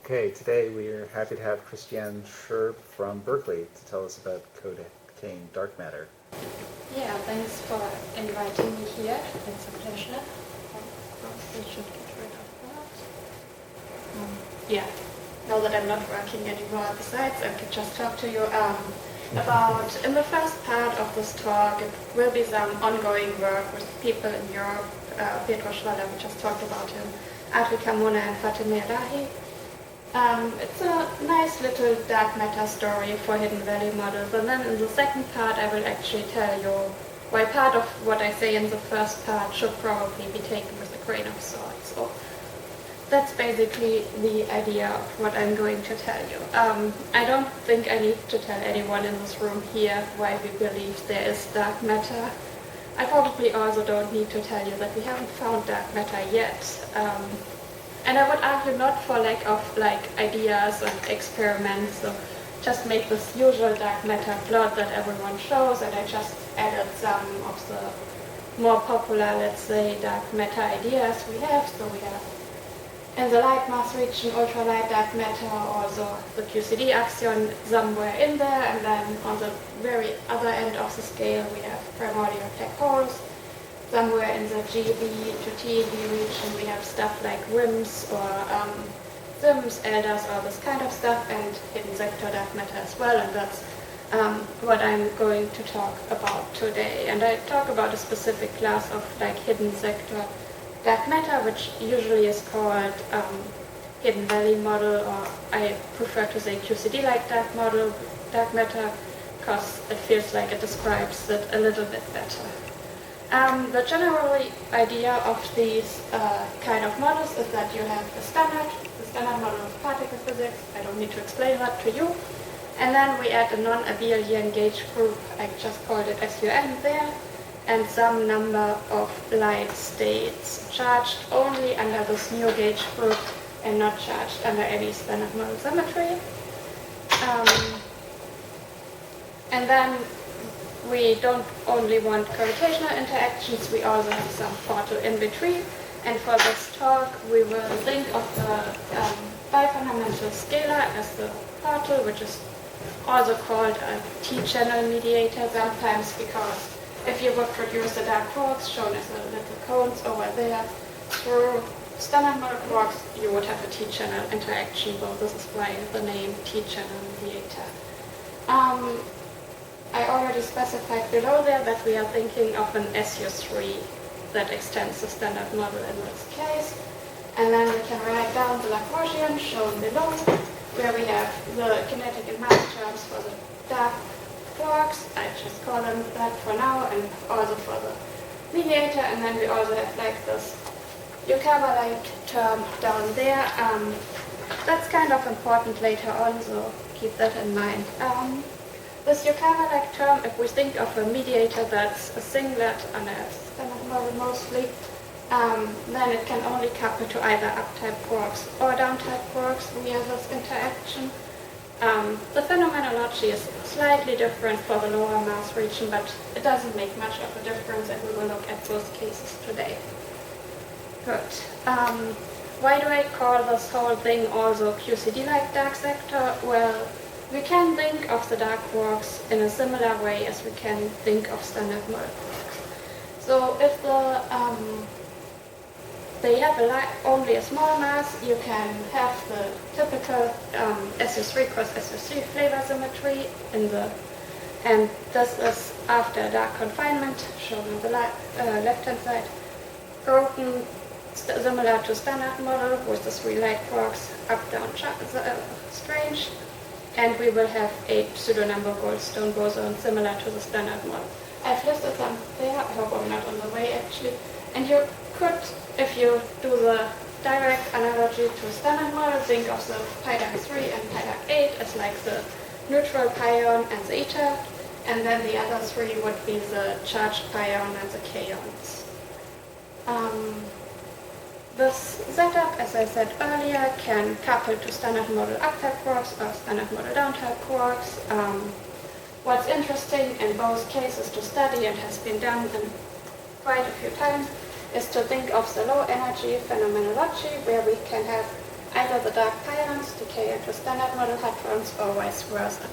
Okay, today we are happy to have Christiane Scherb from Berkeley to tell us about co-decaying dark matter. Yeah, thanks for inviting me here. It's a pleasure. We should get rid of that. Yeah, now that I'm not working anymore besides, I can just talk to you about, in the first part of this talk, it will be some ongoing work with people in Europe. Pedro Schwaller, we just talked about him, Adri Carmona and Fatemeh Elahi. It's a nice little dark matter story for hidden value models, and then in the second part I will actually tell you why part of what I say in the first part should probably be taken with a grain of salt. So that's basically the idea of what I'm going to tell you. I don't think I need to tell anyone in this room here why we believe there is dark matter. I probably also don't need to tell you that we haven't found dark matter yet. And I would argue not for lack of ideas and experiments, so just make this usual dark matter plot that everyone shows, and I just added some of the more popular, let's say, dark matter ideas we have. So we have in the light mass region, ultralight dark matter, also the QCD axion somewhere in there, and then on the very other end of the scale we have primordial black holes. Somewhere in the GB to TeV region we have stuff like WIMPs or SIMs, ELDAs, all this kind of stuff, and hidden sector dark matter as well, and that's what I'm going to talk about today. And I talk about a specific class of hidden sector dark matter, which usually is called hidden valley model, or I prefer to say QCD-like dark matter, because it feels like it describes it a little bit better. The general idea of these kind of models is that you have the standard model of particle physics. I don't need to explain that to you. And then we add a non-Abelian gauge group, I just called it SUN there, and some number of light states charged only under this new gauge group and not charged under any standard model symmetry. And then we don't only want gravitational interactions, we also have some portal in between. And for this talk, we will think of the bifundamental scalar as the portal, which is also called a T-channel mediator sometimes, because if you would produce the dark quarks shown as the little cones over there through standard model quarks, you would have a T-channel interaction, so this is why the name T-channel mediator. I already specified below there that we are thinking of an SU3 that extends the standard model in this case. And then we can write down the Lagrangian shown below, where we have the kinetic and mass terms for the dark quarks. I just call them that for now, and also for the mediator. And then we also have this Yukawa-like term down there. That's kind of important later on, so keep that in mind. This Yukawa-like term, if we think of a mediator that's a singlet on a standard model mostly, then it can only couple to either up-type quarks or down-type quarks via this interaction. The phenomenology is slightly different for the lower mass region, but it doesn't make much of a difference, and we will look at both cases today. Good. Why do I call this whole thing also QCD-like dark sector? Well, we can think of the dark quarks in a similar way as we can think of standard model quarks. So if they have only a small mass, you can have the typical SU3 cross SU3 flavor symmetry and this is after dark confinement, shown on the left-hand side, broken similar to standard model with the 3 light quarks up-down strange. And we will have a pseudo-number Goldstone boson similar to the standard model. I've listed them there, I hope I'm not on the way actually. And you could, if you do the direct analogy to standard model, think of the pi dark 3 and pi dark 8 as the neutral pion and the eta, and then the other 3 would be the charged pion and the kaons. This setup, as I said earlier, can couple to standard model up-type quarks or standard model down-type quarks. What's interesting in both cases to study, and has been done quite a few times, is to think of the low energy phenomenology, where we can have either the dark pions decay into standard model hadrons or vice versa.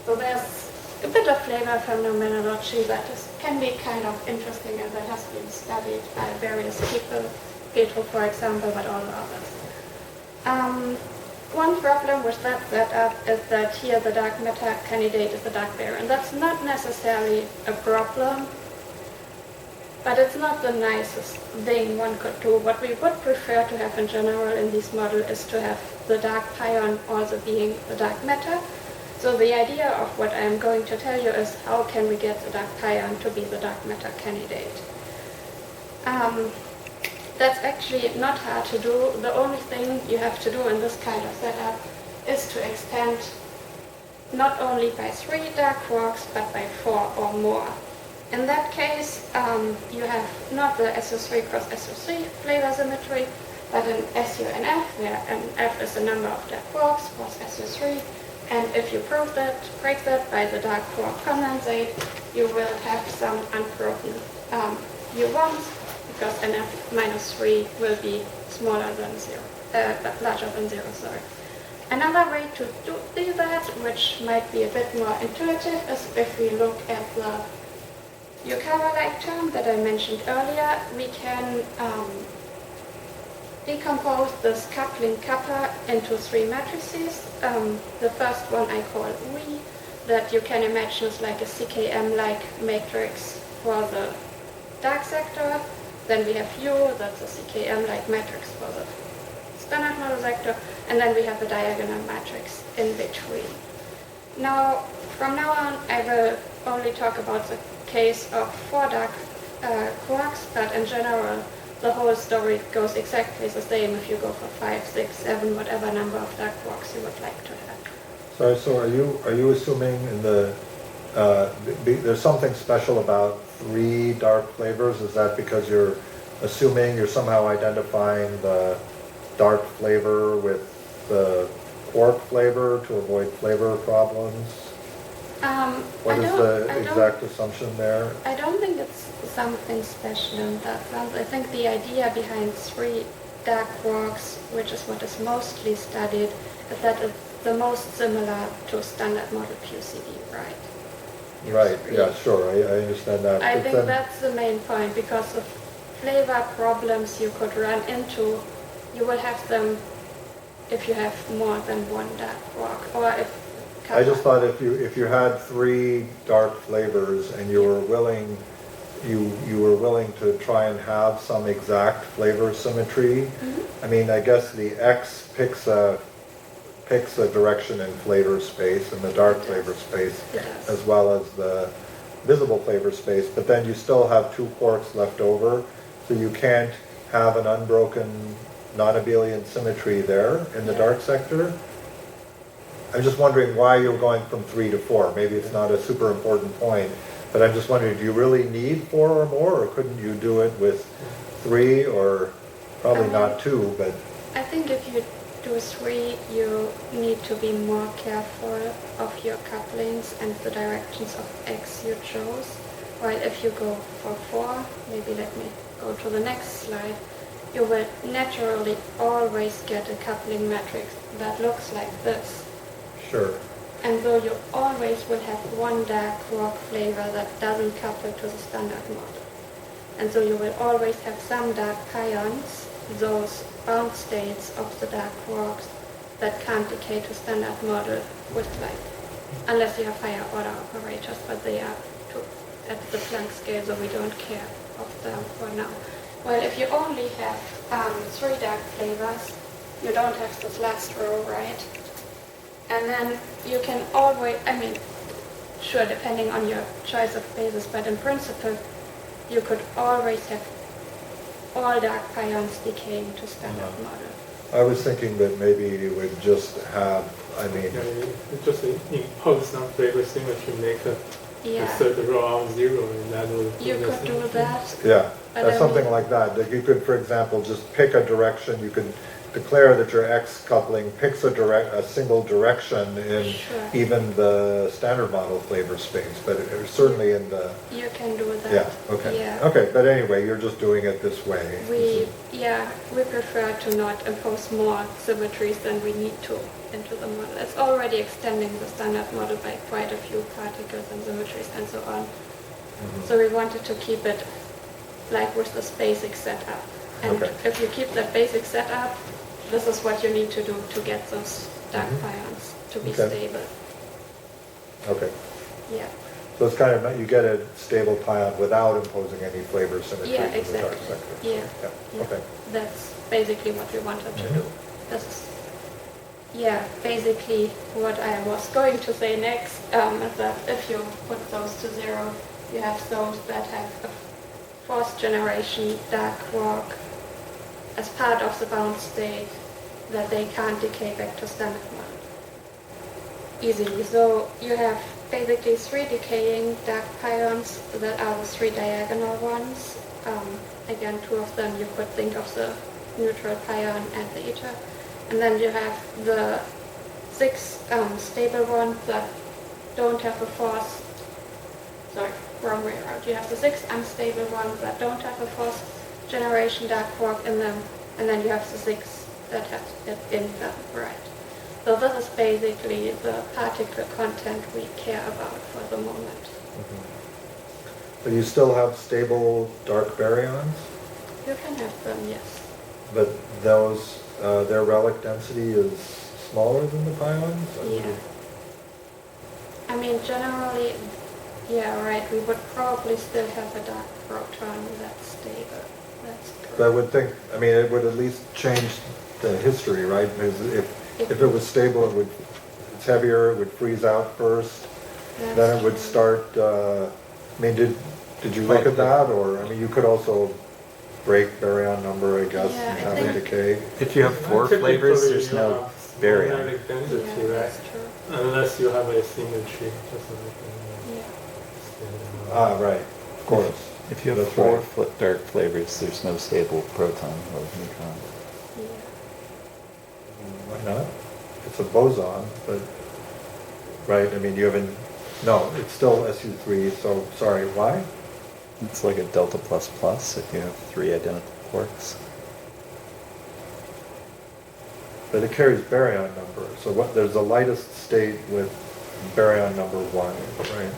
So there's a bit of flavor phenomenology that can be kind of interesting and that has been studied by various people, Petro for example, but all others. One problem with that setup is that here the dark matter candidate is the dark baryon. That's not necessarily a problem, but it's not the nicest thing one could do. What we would prefer to have in general in this model is to have the dark pion also being the dark matter. So the idea of what I'm going to tell you is how can we get the dark pion to be the dark matter candidate. That's actually not hard to do. The only thing you have to do in this kind of setup is to extend not only by 3 dark quarks but by 4 or more. In that case, you have not the SO3 cross SO3 flavor symmetry, but an SU and F, where an F is the number of dark quarks cross SO3. And if you break that by the dark quark condensate, you will have some unbroken U1s, because NF minus 3 will be smaller than 0, larger than 0, sorry. Another way to do that, which might be a bit more intuitive, is if we look at the Yukawa-like term that I mentioned earlier. We can decompose this coupling kappa into 3 matrices. The first one I call V, that you can imagine is like a CKM-like matrix for the dark sector. Then we have U, that's a CKM-like matrix for the standard model sector, and then we have a diagonal matrix in between. Now, from now on, I will only talk about the case of 4 dark quarks, but in general, the whole story goes exactly the same if you go for 5, 6, 7, whatever number of dark quarks you would like to have. So are you assuming in the there's something special about 3 dark flavors? Is that because you're assuming you're somehow identifying the dark flavor with the quark flavor to avoid flavor problems? What is the exact assumption there? I don't think it's something special in that sense. I think the idea behind 3 dark quarks, which is what is mostly studied, is that it's the most similar to standard model QCD, right? Right, yeah, sure, I understand that. I think that's the main point, because of flavor problems you could run into, you will have them if you have more than 1 dark quark, or if I just thought if you had 3 dark flavors and you were willing to try and have some exact flavor symmetry. Mm-hmm. I mean, I guess the X picks a direction in flavor space, in the dark flavor space, as well as the visible flavor space, but then you still have 2 quarks left over, so you can't have an unbroken non-Abelian symmetry there in the dark sector. I'm just wondering why you're going from 3 to 4. Maybe it's not a super important point, but I'm just wondering, do you really need 4 or more, or couldn't you do it with 3, or probably not 2, but... I think if you do 3, you need to be more careful of your couplings and the directions of X you chose. While if you go for 4, maybe let me go to the next slide, you will naturally always get a coupling matrix that looks like this. Sure. And so you always will have 1 dark quark flavor that doesn't couple to the standard model. And so you will always have some dark pions, those bound states of the dark quarks that can't decay to standard model with unless you have higher order operators, but they are at the Planck scale, so we don't care of them for now. Well, if you only have 3 dark flavors, you don't have this last row, right? And then you can always, sure, depending on your choice of basis, but in principle, you could always have all dark pions decaying to standard model. I was thinking that maybe you would just have, just impose some flavor symmetry, make the row on 0, and that will... You could do that. Yeah, something like that. You could, for example, just pick a direction. You could declare that your X coupling picks a single direction in Sure. even the standard model flavor space, but certainly in the, You can do that. yeah, okay. Yeah. Okay, but anyway, you're just doing it this way. We prefer to not impose more symmetries than we need to into the model. It's already extending the standard model by quite a few particles and symmetries and so on. So we wanted to keep it like with this basic setup. And Okay. if you keep that basic setup, this is what you need to do to get those dark pions to be Okay. stable. Okay, Yeah. so it's kind of, you get a stable pion without imposing any flavor symmetry Yeah, to the dark exactly. sector. Yeah. Yeah, okay. That's basically what we wanted to do. This is, basically what I was going to say next is that if you put those to 0, you have those that have a fourth generation dark quark as part of the bound state that they can't decay back to standard model easily. So you have basically 3 decaying dark pions that are the 3 diagonal ones. Again, 2 of them you could think of the neutral pion and the ether. And then you have the 6 stable ones that don't have a fourth, sorry, wrong way around. You have the 6 unstable ones that don't have a fourth generation dark quark in them, and then you have the 6 that have it in them, right? So this is basically the particle content we care about for the moment. But you still have stable dark baryons, You can have them, yes. but those, their relic density is smaller than the pions? Yeah. I mean, generally, yeah, right, we would probably still have a dark proton that's stable. That's But I correct. would think, I mean, it would at least change the history, right? Because if it was stable, it's heavier, it would freeze out first, That's then it would true. start, I mean, did you look at that? Or, I mean, you could also break baryon number, I guess, Yeah, and I have it think- decay. If you have 4 Typically, flavors, you there's no have baryon. magnetic density, Yeah, right? that's true. Unless you have a symmetry, just like Yeah. in Ah, right, of course. If you have That's 4 right. dark flavors, there's no stable proton or neutron. Yeah. Why not? It's a boson, but, right, I mean, you haven't, no, it's still SU3, so, sorry, why? It's like a delta plus plus if you have 3 identical quarks. But it carries baryon number, so what, there's the lightest state with baryon number 1, right?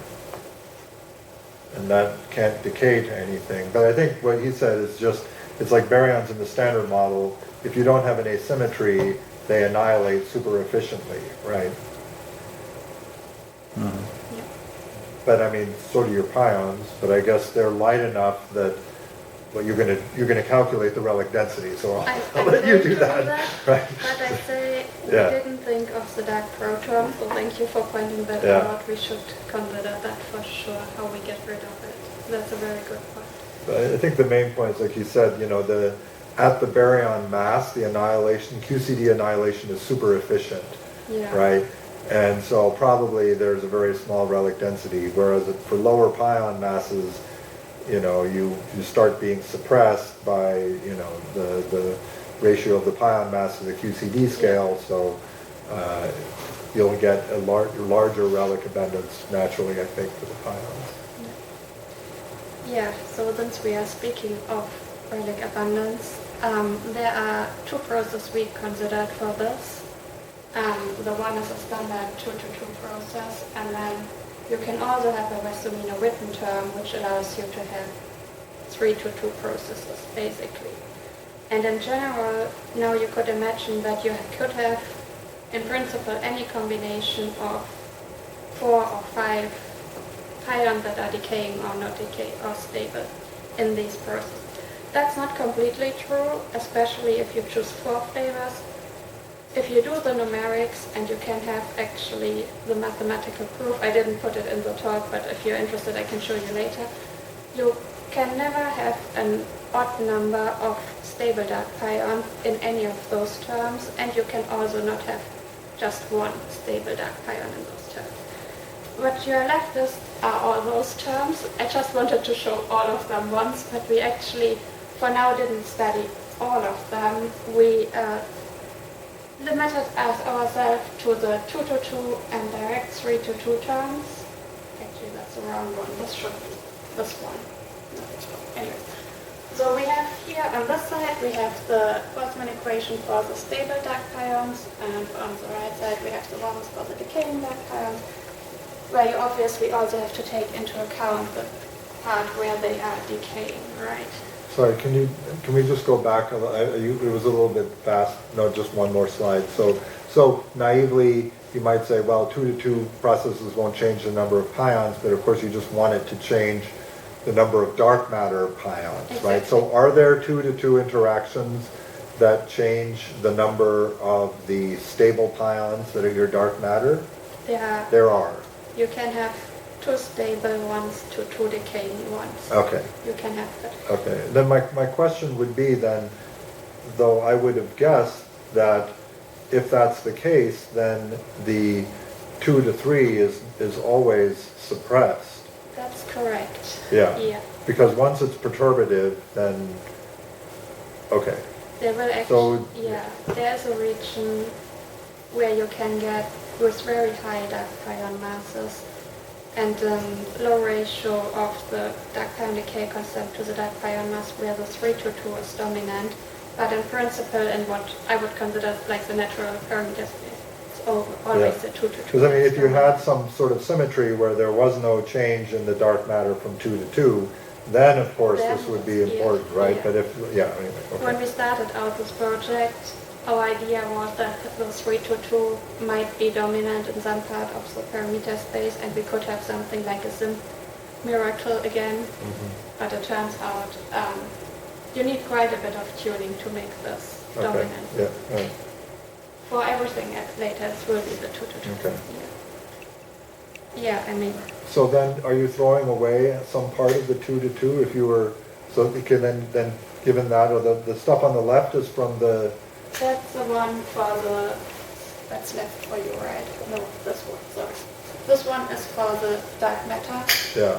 And that can't decay to anything, but I think what he said is just, it's like baryons in the standard model, if you don't have an asymmetry, they annihilate super efficiently, right? Yeah. But I mean, so do your pions, but I guess they're light enough that, well, you're gonna calculate the relic density, so I'll let you do that, right? But I say, we Yeah. didn't think of the dark proton, so thank you for pointing that Yeah. out. We should consider that for sure, how we get rid of it. That's a very good point. But I think the main point is, like you said, you know, at the baryon mass, the annihilation, QCD annihilation is super efficient, Yeah. right? And so probably there's a very small relic density, whereas for lower pion masses, you know, you start being suppressed by, you know, the ratio of the pion mass to the QCD scale, so you'll get a larger relic abundance naturally, I think, for the pions. Yeah, so since we are speaking of relic abundance, there are 2 processes we considered for this. The one is a standard 2-to-2 process, and then you can also have a Westerminer-Witten term, which allows you to have 3-to-2 processes, basically. And in general, now you could imagine that you could have, in principle, any combination of 4 or 5 pions that are decaying or not decaying or stable in these processes. That's not completely true, especially if you choose 4 flavors. If you do the numerics, and you can have actually the mathematical proof, I didn't put it in the talk, but if you're interested I can show you later, you can never have an odd number of stable dark pions in any of those terms, and you can also not have just 1 stable dark pion in those terms. What you are left with are all those terms. I just wanted to show all of them once, but we actually for now didn't study all of them. We limited ourselves to the 2 to 2 and direct 3 to 2 terms. Actually, that's the wrong one. This should be this one. No, this one. Anyway. So we have here on this side, we have the Boltzmann equation for the stable dark pions, and on the right side, we have the ones for the decaying dark pions, where you obviously also have to take into account the part where they are decaying, right? Sorry, can we just go back? It was a little bit fast. No, just one more slide. So naively, you might say, well, 2 to 2 processes won't change the number of pions, but of course you just want it to change the number of dark matter pions, Exactly. right? So are there 2 to 2 interactions that change the number of the stable pions that are your dark matter? There are. You can have 2 stable ones to 2 decaying ones. Okay. You can have that. Okay. Then my question would be then, though I would have guessed that if that's the case, then the 2 to 3 is always suppressed. That's correct. Yeah. Yeah. Because once it's perturbative, then, okay. There will actually, there's a region where you can get with very high dark pion masses and low ratio of the dark pion decay constant to the dark pion mass where the 3 to 2 is dominant. But in principle, in what I would consider like the natural parameter space, it's always the 2 to 2. Because I mean, if you had some sort of symmetry where there was no change in the dark matter from 2 to 2, then of course this would be important, right? Yeah. But if, anyway, okay. When we started out this project, our idea was that the 3 to 2 might be dominant in some part of the parameter space and we could have something like a sim miracle again. But it turns out you need quite a bit of tuning to make this dominant. Yeah, right. For everything later, it will be the 2 to 2. Okay. Yeah, I mean. So then, are you throwing away some part of the 2 to 2 if you were, so you can then given that, or the stuff on the left is from the... That's the one for the, that's left for you, right? No, this one, sorry. This one is for the dark matter. Yeah.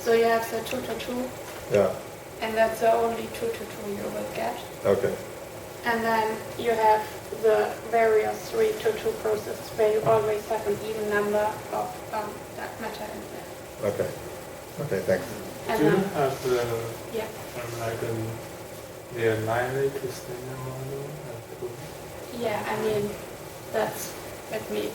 So you have the 2 to 2. Yeah. And that's the only 2 to 2 you will get. Okay. And then you have the various 3 to 2 processes where you always have an even number of dark matter in there. Okay. Okay, thanks. And Do you then, have the yeah. like the annihilate standard model? Yeah, I mean, that's, let me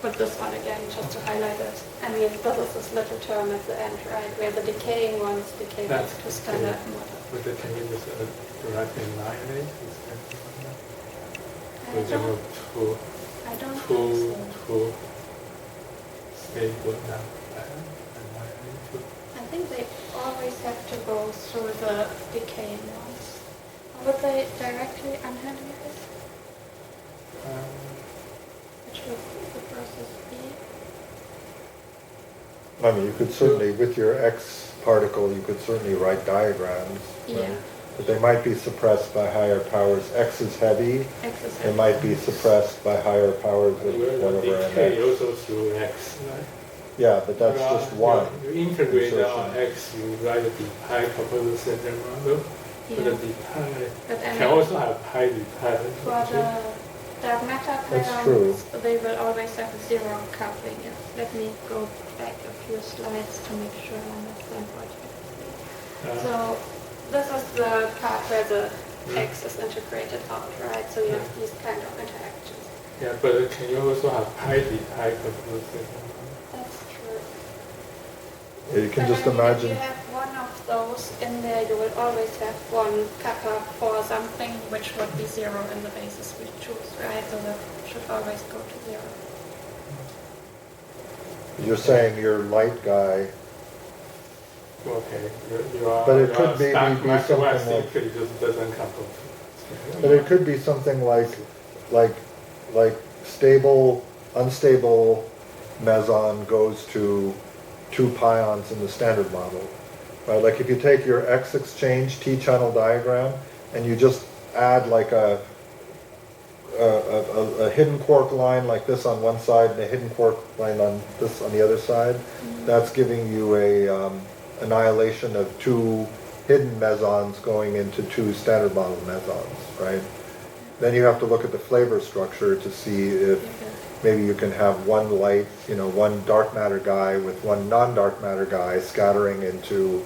put this one again just to highlight it. I mean, this is this little term at the end, right, where the decaying ones decay back to standard model. But can you just directly annihilate the standard model? For I example, don't think two so. stable annihilate. I think they always have to go through the decaying ones. Or would they directly annihilate? Which would the process be? I mean, you could certainly, with your X particle, you could certainly write diagrams. Right? Yeah. But they might be suppressed by higher powers. X is heavy. X is It might be suppressed by higher powers with one over Decay NX. also through X, right? Yeah, but that's just one. You integrate on insertion. X, you write the pi couple the center model. But the pi But I can mean, also have pi pi. for the dark matter That's true. pions, they will always have a zero coupling. Let me go back a few slides to make sure I understand what you're saying. So this is the part where the X is integrated out, right? So you have these kind of interactions. Yeah, but can you also have pi couple the center model? That's true. Yeah, you can But just I mean, imagine. if you have one of those in there, you will always have one kappa for something which would be zero in the basis we choose, right? So that should always go to zero. You're saying your light guy, Okay, you are. But it you could are be stuck something maximizing like- it just doesn't couple. but it could be something like stable, unstable meson goes to 2 pions in the standard model. Right? Like if you take your X exchange T-channel diagram and you just add like a hidden quark line like this on one side and a hidden quark line on this on the other side, that's giving you a annihilation of 2 hidden mesons going into 2 standard model mesons, right? then you have to look at the flavor structure to see if maybe you can have one light, one dark matter guy with one non-dark matter guy scattering into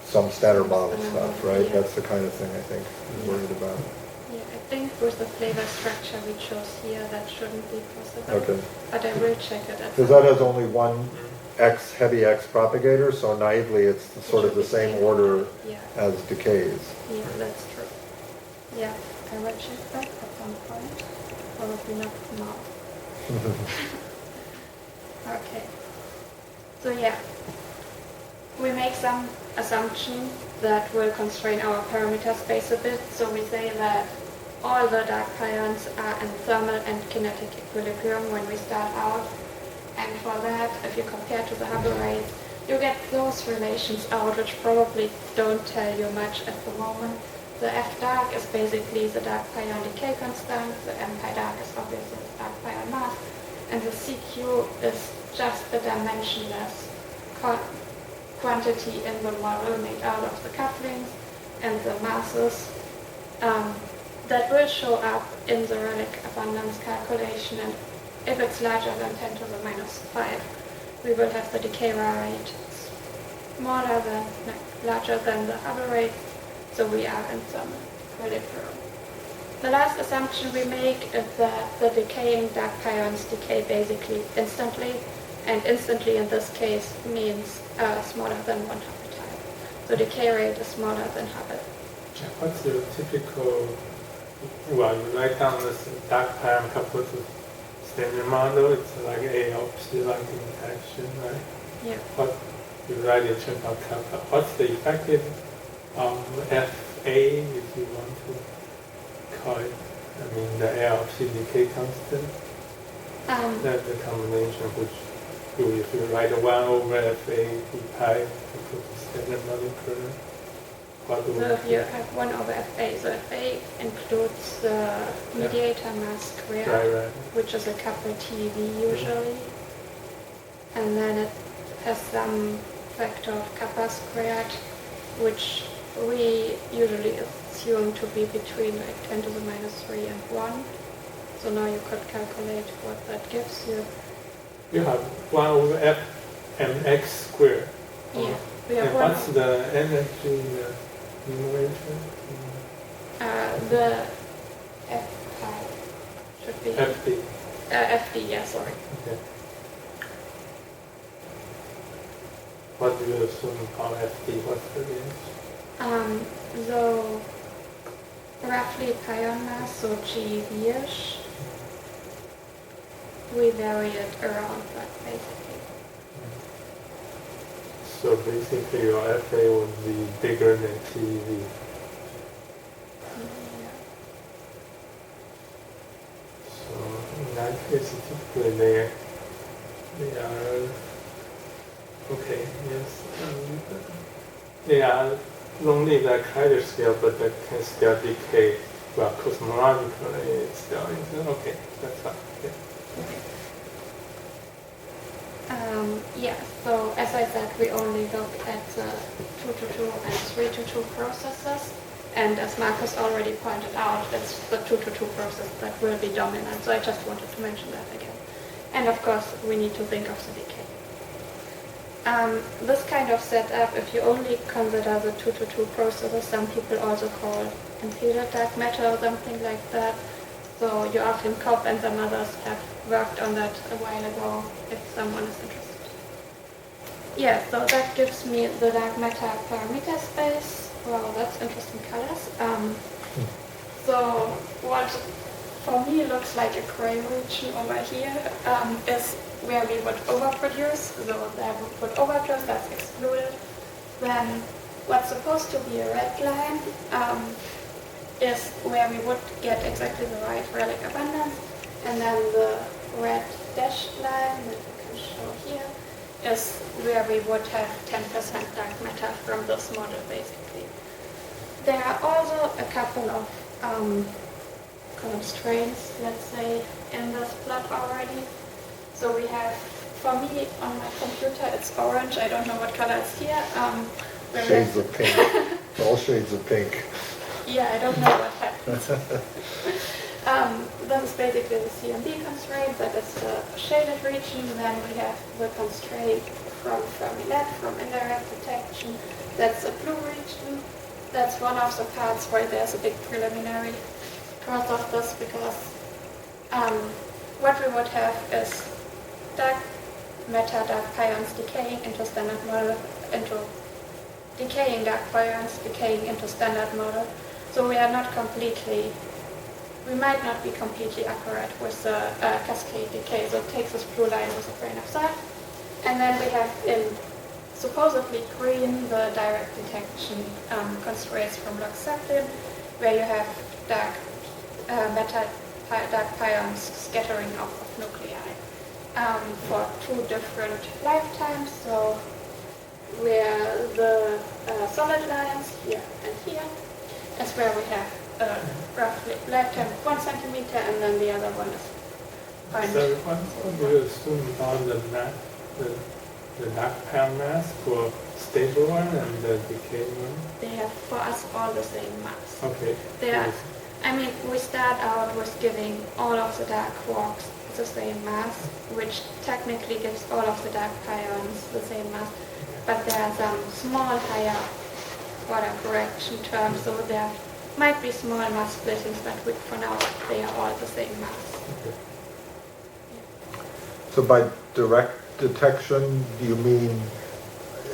some standard model stuff, right? Yeah. That's the kind of thing I think you're worried about. Yeah, I think with the flavor structure we chose here, that shouldn't be possible. Okay. But I will check it out. Because that has only one heavy X propagator, so naively it's sort of the same order Yeah. as decays. Yeah, that's true. Yeah, I will check that at some point. Probably not now. Okay. So yeah, we make some assumption that will constrain our parameter space a bit. So we say that all the dark pions are in thermal and kinetic equilibrium when we start out. And for that, if you compare to the Hubble rate, you get those relations out, which probably don't tell you much at the moment. The F dark is basically the dark pion decay constant, the M pi dark is obviously the dark pion mass, and the CQ is just the dimensionless quantity in the model made out of the couplings and the masses that will show up in the relic abundance calculation. And if it's larger than 10 to the minus 5, we will have the decay rate larger than the Hubble rate, so we are in some equilibrium. The last assumption we make is that the decaying dark pions decay basically instantly, and instantly in this case means smaller than 1 Hubble time. So decay rate is smaller than Hubble. What's your typical, well, you write down this dark pion coupled to standard model, it's like A of P like interaction, right? Yeah. What you write in terms of kappa. What's the effective FA, if you want to call it? I mean, the A of P decay constant? That's the combination which if you write a 1 over FA P pi equal to standard model curve. So if you have 1 over FA, so FA includes the mediator mass squared, right. which is a couple TeV usually, and then it has some factor of kappa squared, which we usually assume to be between like 10 to the minus 3 and 1. So now you could calculate what that gives you. You have 1 over F mx squared. Yeah, we have And what's the energy in the numerator? The F pi should be FD. FD, yeah, sorry. Okay. What do you assume on FD? What's the range? So roughly pion mass, so GeV-ish. We vary it around that basically. So basically your FA would be bigger than TeV. Yeah. So in that case, typically they are okay. Yes, they are long-lived at Kreider scale, but they can still decay. Well, cosmologically, it's still okay. That's fine. Yeah. Yeah, so as I said, we only look at the 2-to-2 and 3-to-2 processes, and as Marcus already pointed out, it's the 2-to-2 process that will be dominant, so I just wanted to mention that again. And of course, we need to think of the decay. This kind of setup, if you only consider the 2-to-2 processes, some people also call impeded dark matter or something like that. So Joachim Kopp and some others have worked on that a while ago, if someone is interested. Yeah, so that gives me the dark matter parameter space. Wow, that's interesting colors. So what for me looks like a gray region over here is where we would overproduce. So there we would overproduce, that's excluded. Then what's supposed to be a red line is where we would get exactly the right relic abundance, and then the red dashed line that we can show here is where we would have 10% dark matter from this model basically. There are also a couple of constraints, let's say, in this plot already. So we have, for me on my computer it's orange, I don't know what color is here. Shades of pink. All shades of pink. Yeah, I don't know what This is basically the CMB constraint, that is the shaded region. Then we have the constraint from Fermi-net, from indirect detection. That's a blue region. That's one of the parts where there's a big preliminary because of this, because what we would have is dark matter, dark pions decaying into standard model, into decaying dark pions, decaying into standard model. So we are not completely, we might not be completely accurate with the cascade decay. So it takes this blue line with a grain of salt. And then we have in supposedly green the direct detection constraints from Lund Jet Plane, where you have dark matter, dark pions scattering off of nuclei for two different lifetimes. So where the solid lines here and here is where we have roughly lifetime of 1 centimeter, and then the other one is So what do you assume on the mass, the dark pion mass for stable one and the decay one? they have for us all the same mass. Okay. They are, I mean, we start out with giving all of the dark quarks the same mass, which technically gives all of the dark pions the same mass, but there are some small higher order correction terms, so there might be small mass splittings, but for now they are all the same mass. Okay. So by direct detection, do you mean,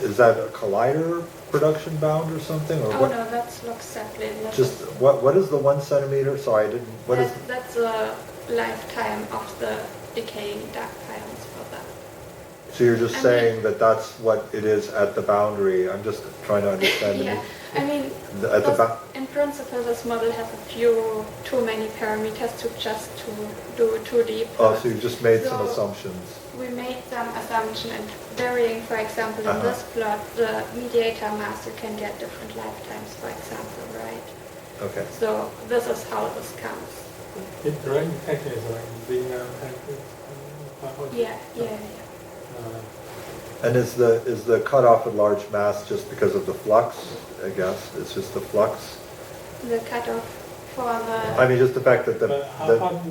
is that a collider production bound or something? Or Oh what? no, that's Lund Jet Plane. Just, what is the 1 centimeter? So I didn't, what is, That's the lifetime of the decaying dark pions for that. so you're just I saying that that's what it is at the boundary? I'm just trying to understand. Yeah, I mean, At the in principle, this model has too many parameters to just to do too deep. Oh, so you just made some So- assumptions. We made some assumption and varying, for example, in this plot, the mediator mass, you can get different lifetimes, for example, right? Okay. So this is how this comes. It direct detection is like linear package. Yeah. And is the cutoff at large mass just because of the flux? I guess it's just the flux. The cutoff for the... I mean, just the fact that the, But how the about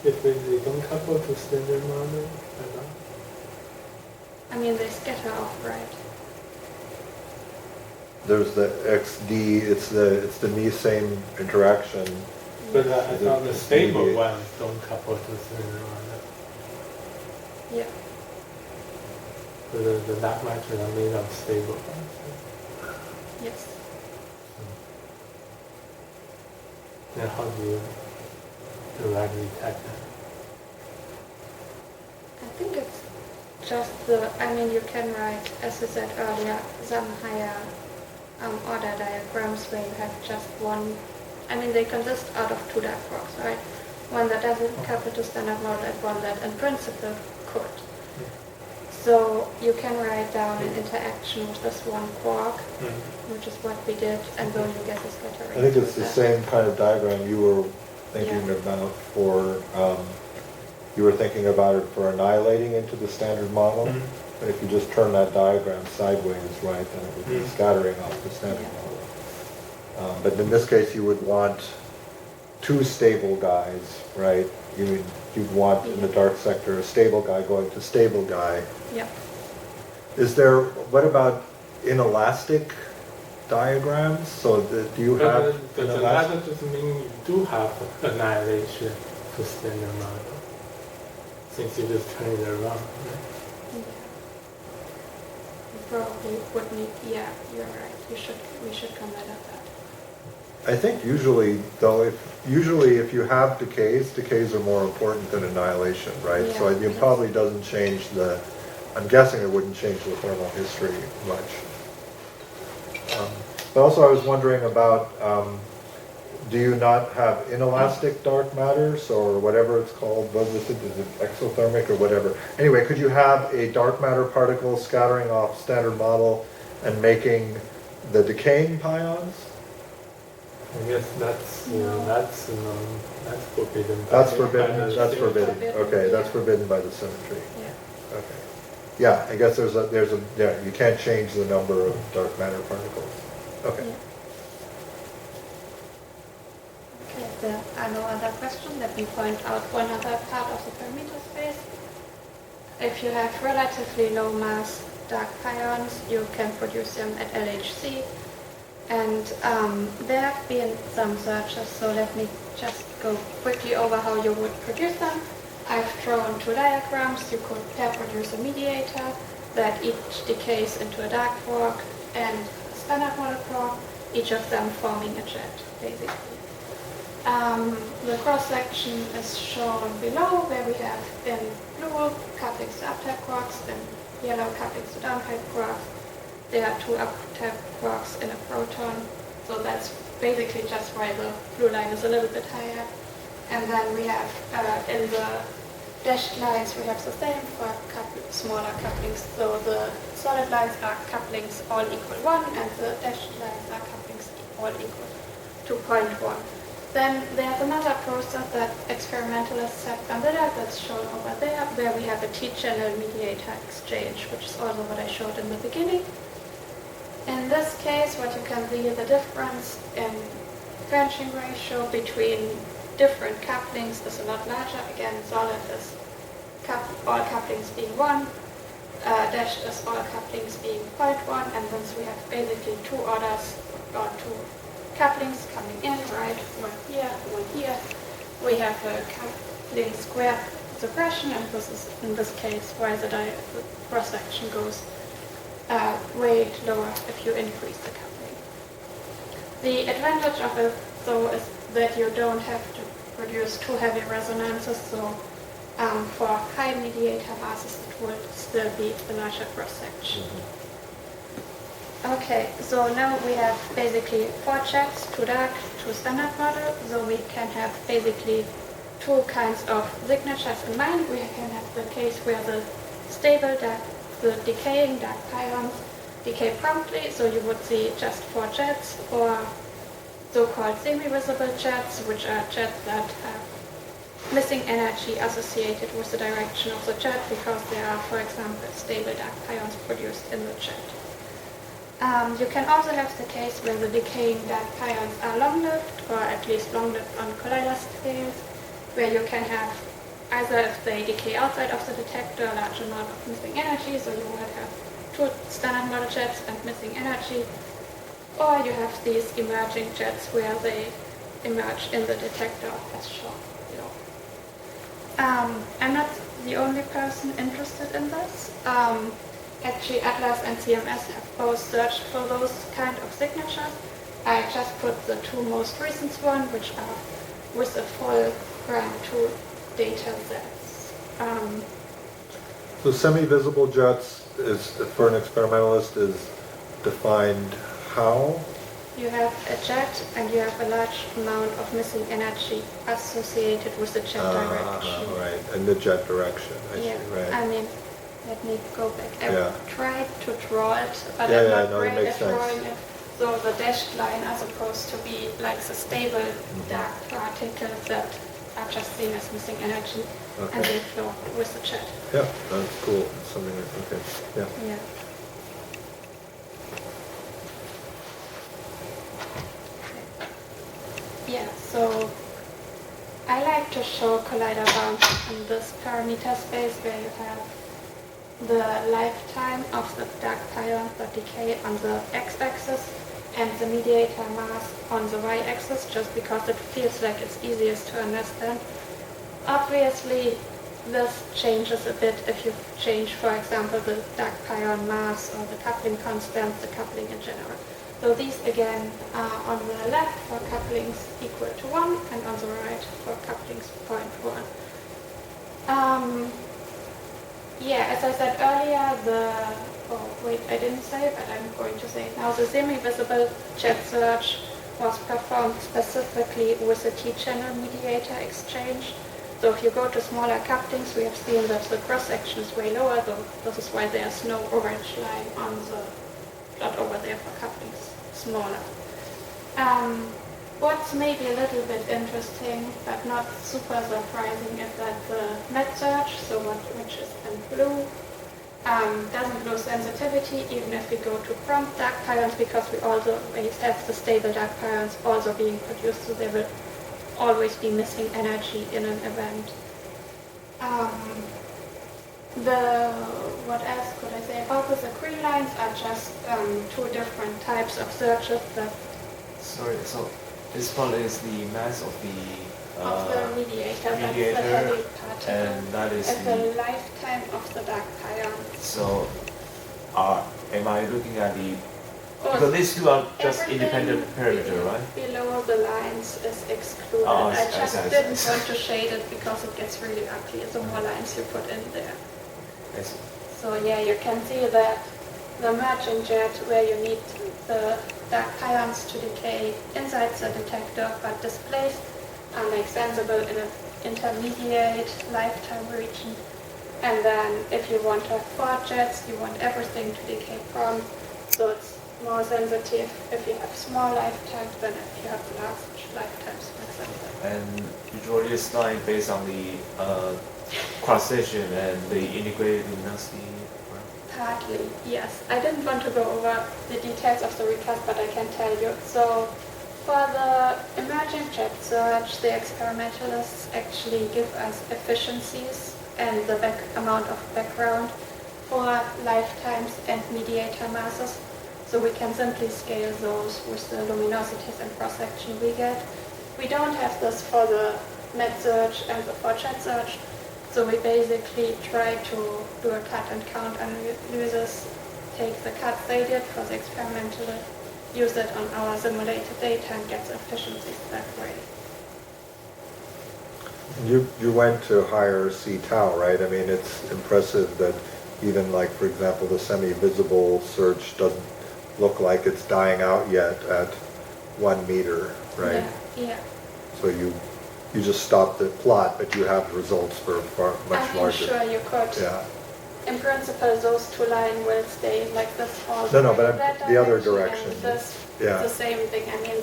if they don't couple to standard model? I mean, they scatter off, right? there's the XD. It's the mesane interaction. But I thought the stable Mediate. ones don't couple to standard model. Yeah. So the dark matter are made of stable ones. Yes. Then how do you directly detect that? I think it's just I mean, you can write, as I said earlier, some higher order diagrams where you have just one, I mean, they consist out of two dark quarks, right? One that doesn't couple to standard model and one that in principle could. So you can write down an interaction with this one quark, which is what we did, and then you get the scattering. I think it's the with same kind of diagram you were thinking Yeah. about for. You were thinking about it for annihilating into the standard model. Mhm. If you just turn that diagram sideways, right, then it would be scattering off the standard Yeah. model. But in this case, you would want two stable guys, right? You'd want in the dark sector a stable guy going to stable guy. Yeah. What about inelastic diagrams? So do you have But the inelastic? latter doesn't mean you do have annihilation to standard model, since you just turn it around. Right? Yeah. You probably would need, yeah, you're right. We should comment on that. I think usually, though, if you have decays are more important than annihilation, right? So Yeah. it probably doesn't change I'm guessing it wouldn't change the thermal history much. But also I was wondering about, do you not have inelastic dark matters or whatever it's called? What was it? Is it exothermic or whatever? Anyway, could you have a dark matter particle scattering off standard model and making the decaying pions? I guess that's forbidden. That's forbidden, By the that's symmetry. forbidden, okay, that's forbidden by the symmetry, Yeah. okay. Yeah, I guess you can't change the number of dark matter particles, okay. Yeah. there are no other questions, let me point out one other part of the parameter space. If you have relatively low mass dark pions, you can produce them at LHC. And there have been some searches, so let me just go quickly over how you would produce them. I've drawn two diagrams. You could pair produce a mediator that each decays into a dark quark and a standard model quark, each of them forming a jet, basically. The cross-section is shown below, where we have in blue couplings to up-type quarks, in yellow couplings to down-type quarks. There are two up-type quarks in a proton, so that's basically just why the blue line is a little bit higher. And then we have in the dashed lines we have the same for smaller couplings, so the solid lines are couplings all equal 1 and the dashed lines are couplings all equal to 0.1. Then there's another process that experimentalists have considered that's shown over there, where we have a T-channel mediator exchange, which is also what I showed in the beginning. In this case, what you can see is the difference in quenching ratio between different couplings is a lot larger. Again, solid is all couplings being 1, dashed is all couplings being 0.1, and since we have basically two orders or two couplings coming in, right, one here, we have a coupling square suppression, and this is in this case why the cross-section goes way lower if you increase the coupling. The advantage of it, though, is that you don't have to produce too heavy resonances, so for high mediator masses it would still be a larger cross-section. Okay, so now we have basically 4 jets, 2 dark, 2 standard model, so we can have basically two kinds of signatures in mind. We can have the case where the stable dark, the decaying dark pions decay promptly, so you would see just 4 jets, or so-called semi-visible jets, which are jets that have missing energy associated with the direction of the jet because there are, for example, stable dark pions produced in the jet. You can also have the case where the decaying dark pions are long-lived, or at least long-lived on collider scales, where you can have either if they decay outside of the detector, a large amount of missing energy, so you might have 2 standard model jets and missing energy, or you have these emerging jets where they emerge in the detector as shown below. I'm not the only person interested in this. Actually, Atlas and CMS have both searched for those kind of signatures. I just put the 2 most recent ones, which are with a full Gram 2 data sets. So semi-visible jets is, for an experimentalist, is defined how? You have a jet and you have a large amount of missing energy associated with the jet direction. Right, and the jet direction, I Yeah, see, right. I mean, let me go back. I Yeah. tried to draw it, but Yeah, I'm yeah, not no, it great makes at sense. drawing it. So the dashed line are supposed to be like the stable dark particles that are just seen as missing energy, and Okay. they flow with the jet. Yeah, that's cool. It's something like, okay, yeah. Yeah. Yeah, so I like to show collider bounds in this parameter space where you have the lifetime of the dark pions that decay on the x-axis and the mediator mass on the y-axis, just because it feels like it's easiest to understand. Obviously, this changes a bit if you change, for example, the dark pion mass or the coupling constant, the coupling in general. So these again are on the left for couplings equal to 1 and on the right for couplings 0.1. Yeah, as I said earlier, I didn't say it, but I'm going to say it now. The semi-visible jet search was performed specifically with a T-channel mediator exchange. So if you go to smaller couplings, we have seen that the cross-section is way lower, so this is why there's no orange line on the plot over there for couplings smaller. What's maybe a little bit interesting, but not super surprising, is that the net search, so which is in blue, doesn't lose sensitivity even if we go to prompt dark pions, because we always have the stable dark pions also being produced, so they will always be missing energy in an event. What else could I say about this? The green lines are just two different types of searches that Sorry, so this one is the mass of the mediator, mediator, that's the heavy particle, and that is and the the. lifetime of the dark pion. So, am I looking at the? Or Because these two are just everything independent parameter, right? Below the lines is excluded. Oh, I just I see. didn't want to shade it because it gets really ugly the more lines you put in there. I see. So yeah, you can see that the merging jet where you need the dark pions to decay inside the detector but displaced are like sensible in an intermediate lifetime region. And then if you want to have 4 jets, you want everything to decay prompt. So it's more sensitive if you have small lifetimes than if you have large lifetimes, for example. And you draw this line based on the cross-section and the integrated luminosity. Partly, yes. I didn't want to go over the details of the recast, but I can tell you. So for the emerging jet search, the experimentalists actually give us efficiencies and the amount of background for lifetimes and mediator masses. So we can simply scale those with the luminosities and cross-section we get. We don't have this for the net search and the for jet search. So we basically try to do a cut and count analysis, take the cuts they did for the experimental, use it on our simulated data and get the efficiencies that way. You went to higher C tau, right? I mean, it's impressive that even like, for example, the semi-visible search doesn't look like it's dying out yet at 1 meter, right? Yeah. So you just stop the plot, but you have results for far much I'm larger. sure you could. Yeah. In principle, those 2 lines will stay like this all No, but in that the other direction. direction. And this, Yeah. the same thing. I mean,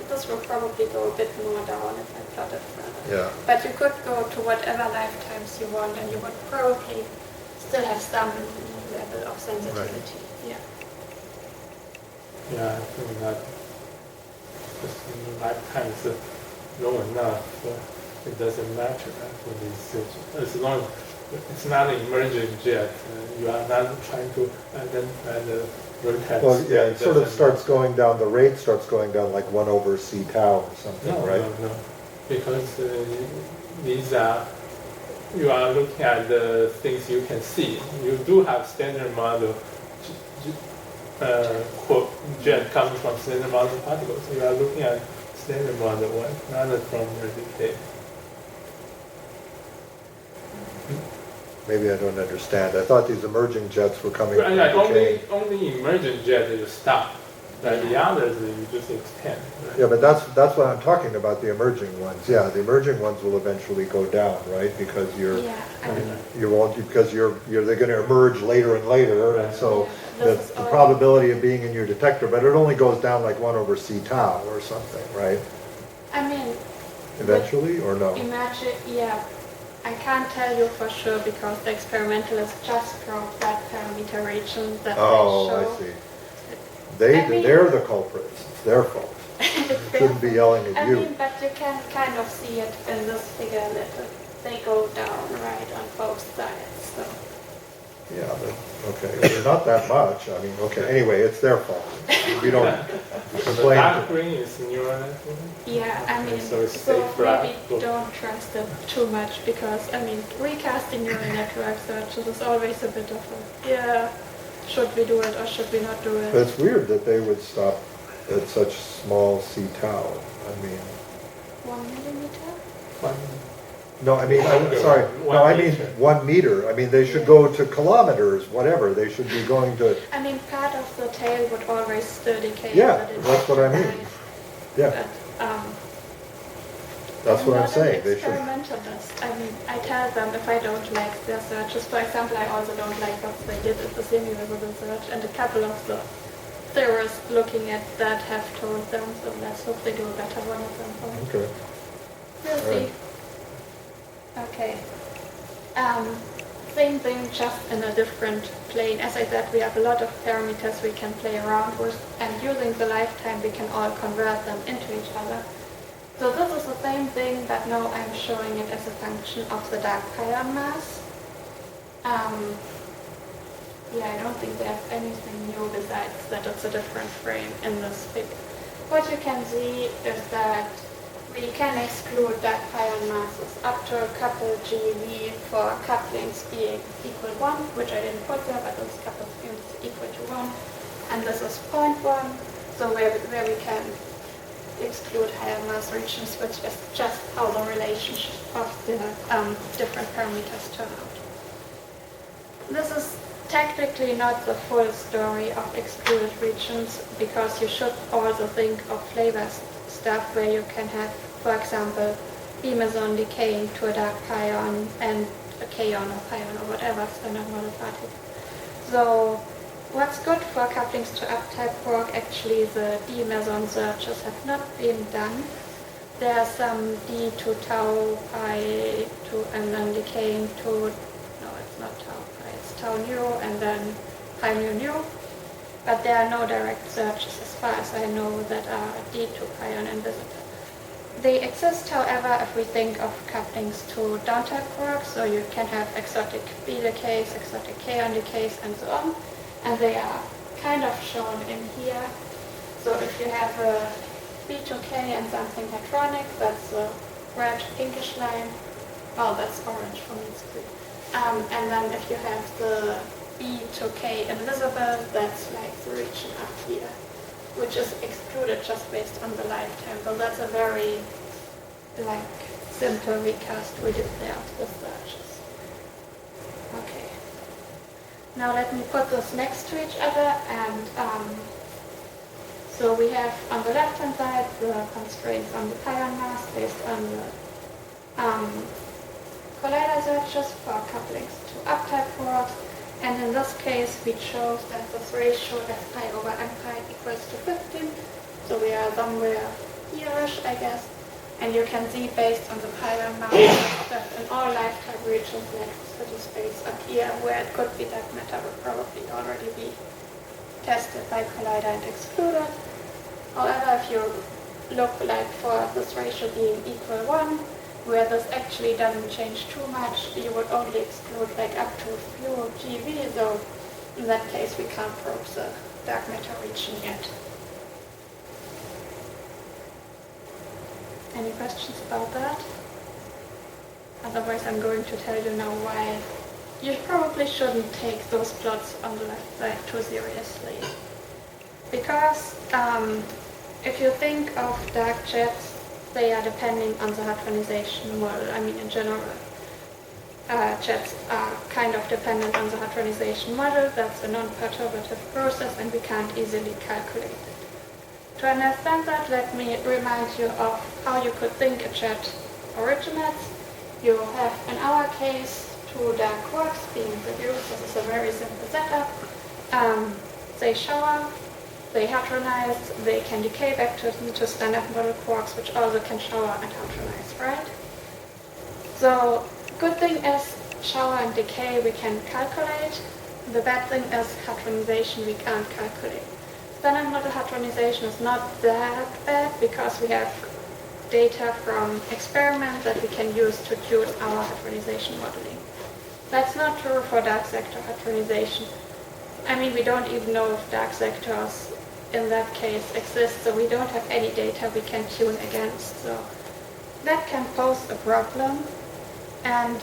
this will probably go a bit more down if I plot it further. Yeah. But you could go to whatever lifetimes you want, and you would probably still have some level of sensitivity. Yeah. Yeah, I think that just lifetime is low enough, it doesn't matter for this search. As long as it's not an emerging jet, you are not trying to identify the vertex. Well, yeah, it sort of doesn't starts matter. going down, the rate starts going down like 1 over C tau or something, No, right? no, because these are, you are looking at the things you can see. You do have standard model quote jet coming from standard model particles. You are looking at standard model one, not from the decay. Maybe I don't understand. I thought these emerging jets were coming from Yeah, decay. only emergent jet you stop. The others you just extend. Right? Yeah, but that's what I'm talking about, the emerging ones. Yeah, the emerging ones will eventually go down, right? Because you're Yeah. I mean, you won't, because they're going to emerge later and later, and so Yeah, this is the all- probability of being in your detector, but it only goes down like 1 over C tau or something, right? I mean, Eventually, or no? imagine, yeah. I can't tell you for sure because the experimentalists just dropped that parameter region that Oh, they I show. see. I mean- They're the culprits. It's their fault. Shouldn't be yelling I at you. mean, but you can kind of see it in this figure that they go down right on both sides. So. Yeah, but, okay, well, not that much. I mean, okay, anyway, it's their fault. We don't So the complain. dark green is neural network. Yeah, I mean, So it's so safe black. maybe don't trust it too much because, I mean, recasting neural network searches is always a bit of a, yeah, should we do it or should we not do But it? it's weird that they would stop at such small C tau. I mean, 1 millimeter? no, I mean, I'm sorry. No, I mean 1 meter. I mean, they should go to kilometers, whatever. They should be going to, I mean, part of the tail would always still decay. Yeah, but it that's what I would mean. die. yeah, But, that's what I'm not saying. an They should. experimentalist. I mean, I tell them if I don't like their searches. For example, I also don't like what they did at the semi-visible search, and a couple of the theorists looking at that have told them, so let's hope they do a better one at some point. Okay. We'll see. Okay. Same thing, just in a different plane. As I said, we have a lot of parameters we can play around with, and using the lifetime, we can all convert them into each other. So this is the thing thing, but now I'm showing it as a function of the dark pion mass. Yeah, I don't think there's anything new besides that it's a different frame in this figure. What you can see is that we can exclude dark pion masses up to a couple GeV for couplings being equal 1, which I didn't put there, but those couplings being equal to 1. And this is 0.1, so where we can exclude higher mass regions, which is just how the relationship of the different parameters turn out. This is technically not the full story of excluded regions, because you should also think of flavor stuff where you can have, for example, B meson decaying to a dark pion and a kaon or pion or whatever standard model particle. So what's good for couplings to up-type quark, actually the D meson searches have not been done. There are some D to tau pi to and then decaying to, no, it's not tau pi, it's tau nu and then pi mu nu. But there are no direct searches as far as I know that are D to pion and visible. They exist, however, if we think of couplings to down-type quarks, so you can have exotic B decays, exotic kaon decays, and so on. And they are kind of shown in here. So if you have a B to K and something hadronic, that's a red pinkish line. Oh, that's orange for me, it's green. And then if you have the B to K invisible, that's like the region up here, which is excluded just based on the lifetime. So that's a very simple recast we did there of the searches. Okay. Now let me put those next to each other, and so we have on the left hand side the constraints on the pion mass based on the collider searches for couplings to up-type quarks, and in this case we chose that this ratio Fi over M pi equals to 15, so we are somewhere here-ish, I guess, and you can see based on the pion mass that in all lifetime regions like this little space up here where it could be dark matter will probably already be tested by collider and excluded. However, if you look like for this ratio being equal 1, where this actually doesn't change too much, you would only exclude like up to a few GeV, so in that case we can't probe the dark matter region yet. Any questions about that? Otherwise I'm going to tell you now why you probably shouldn't take those plots on the left side too seriously. Because if you think of dark jets, they are depending on the hadronization model. I mean, in general, jets are kind of dependent on the hadronization model. That's a non-perturbative process and we can't easily calculate it. To understand that, let me remind you of how you could think a jet originates. You have, in our case, two dark quarks being produced. This is a very simple setup. They shower, they hadronize, they can decay back to standard model quarks, which also can shower and hadronize, right? So, good thing is shower and decay we can calculate. The bad thing is hadronization we can't calculate. Standard model hadronization is not that bad because we have data from experiments that we can use to tune our hadronization modeling. That's not true for dark sector hadronization. I mean, we don't even know if dark sectors in that case exist, so we don't have any data we can tune against. So that can pose a problem. And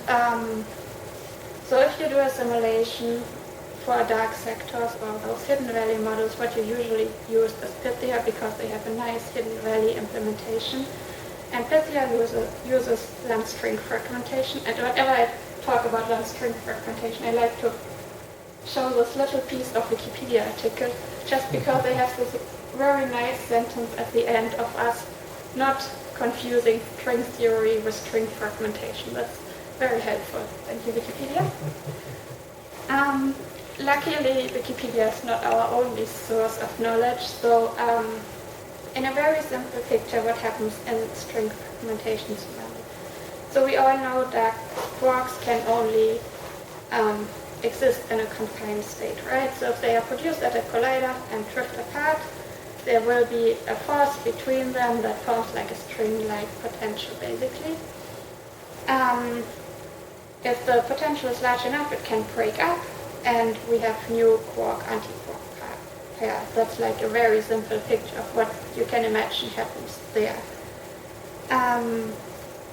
so if you do a simulation for dark sectors or those hidden valley models, what you usually use is Pythia because they have a nice hidden valley implementation. And Pythia uses Lund string fragmentation. And whenever I talk about Lund string fragmentation, I like to show this little piece of Wikipedia article just because they have this very nice sentence at the end of us not confusing string theory with string fragmentation. That's very helpful. Thank you, Wikipedia. Luckily, Wikipedia is not our only source of knowledge, so in a very simple picture, what happens in string fragmentation scenario. So we all know that quarks can only exist in a confined state, right? So if they are produced at a collider and drift apart, there will be a force between them that forms like a string-like potential, basically. If the potential is large enough, it can break up, and we have new quark-antiquark pairs. That's like a very simple picture of what you can imagine happens there.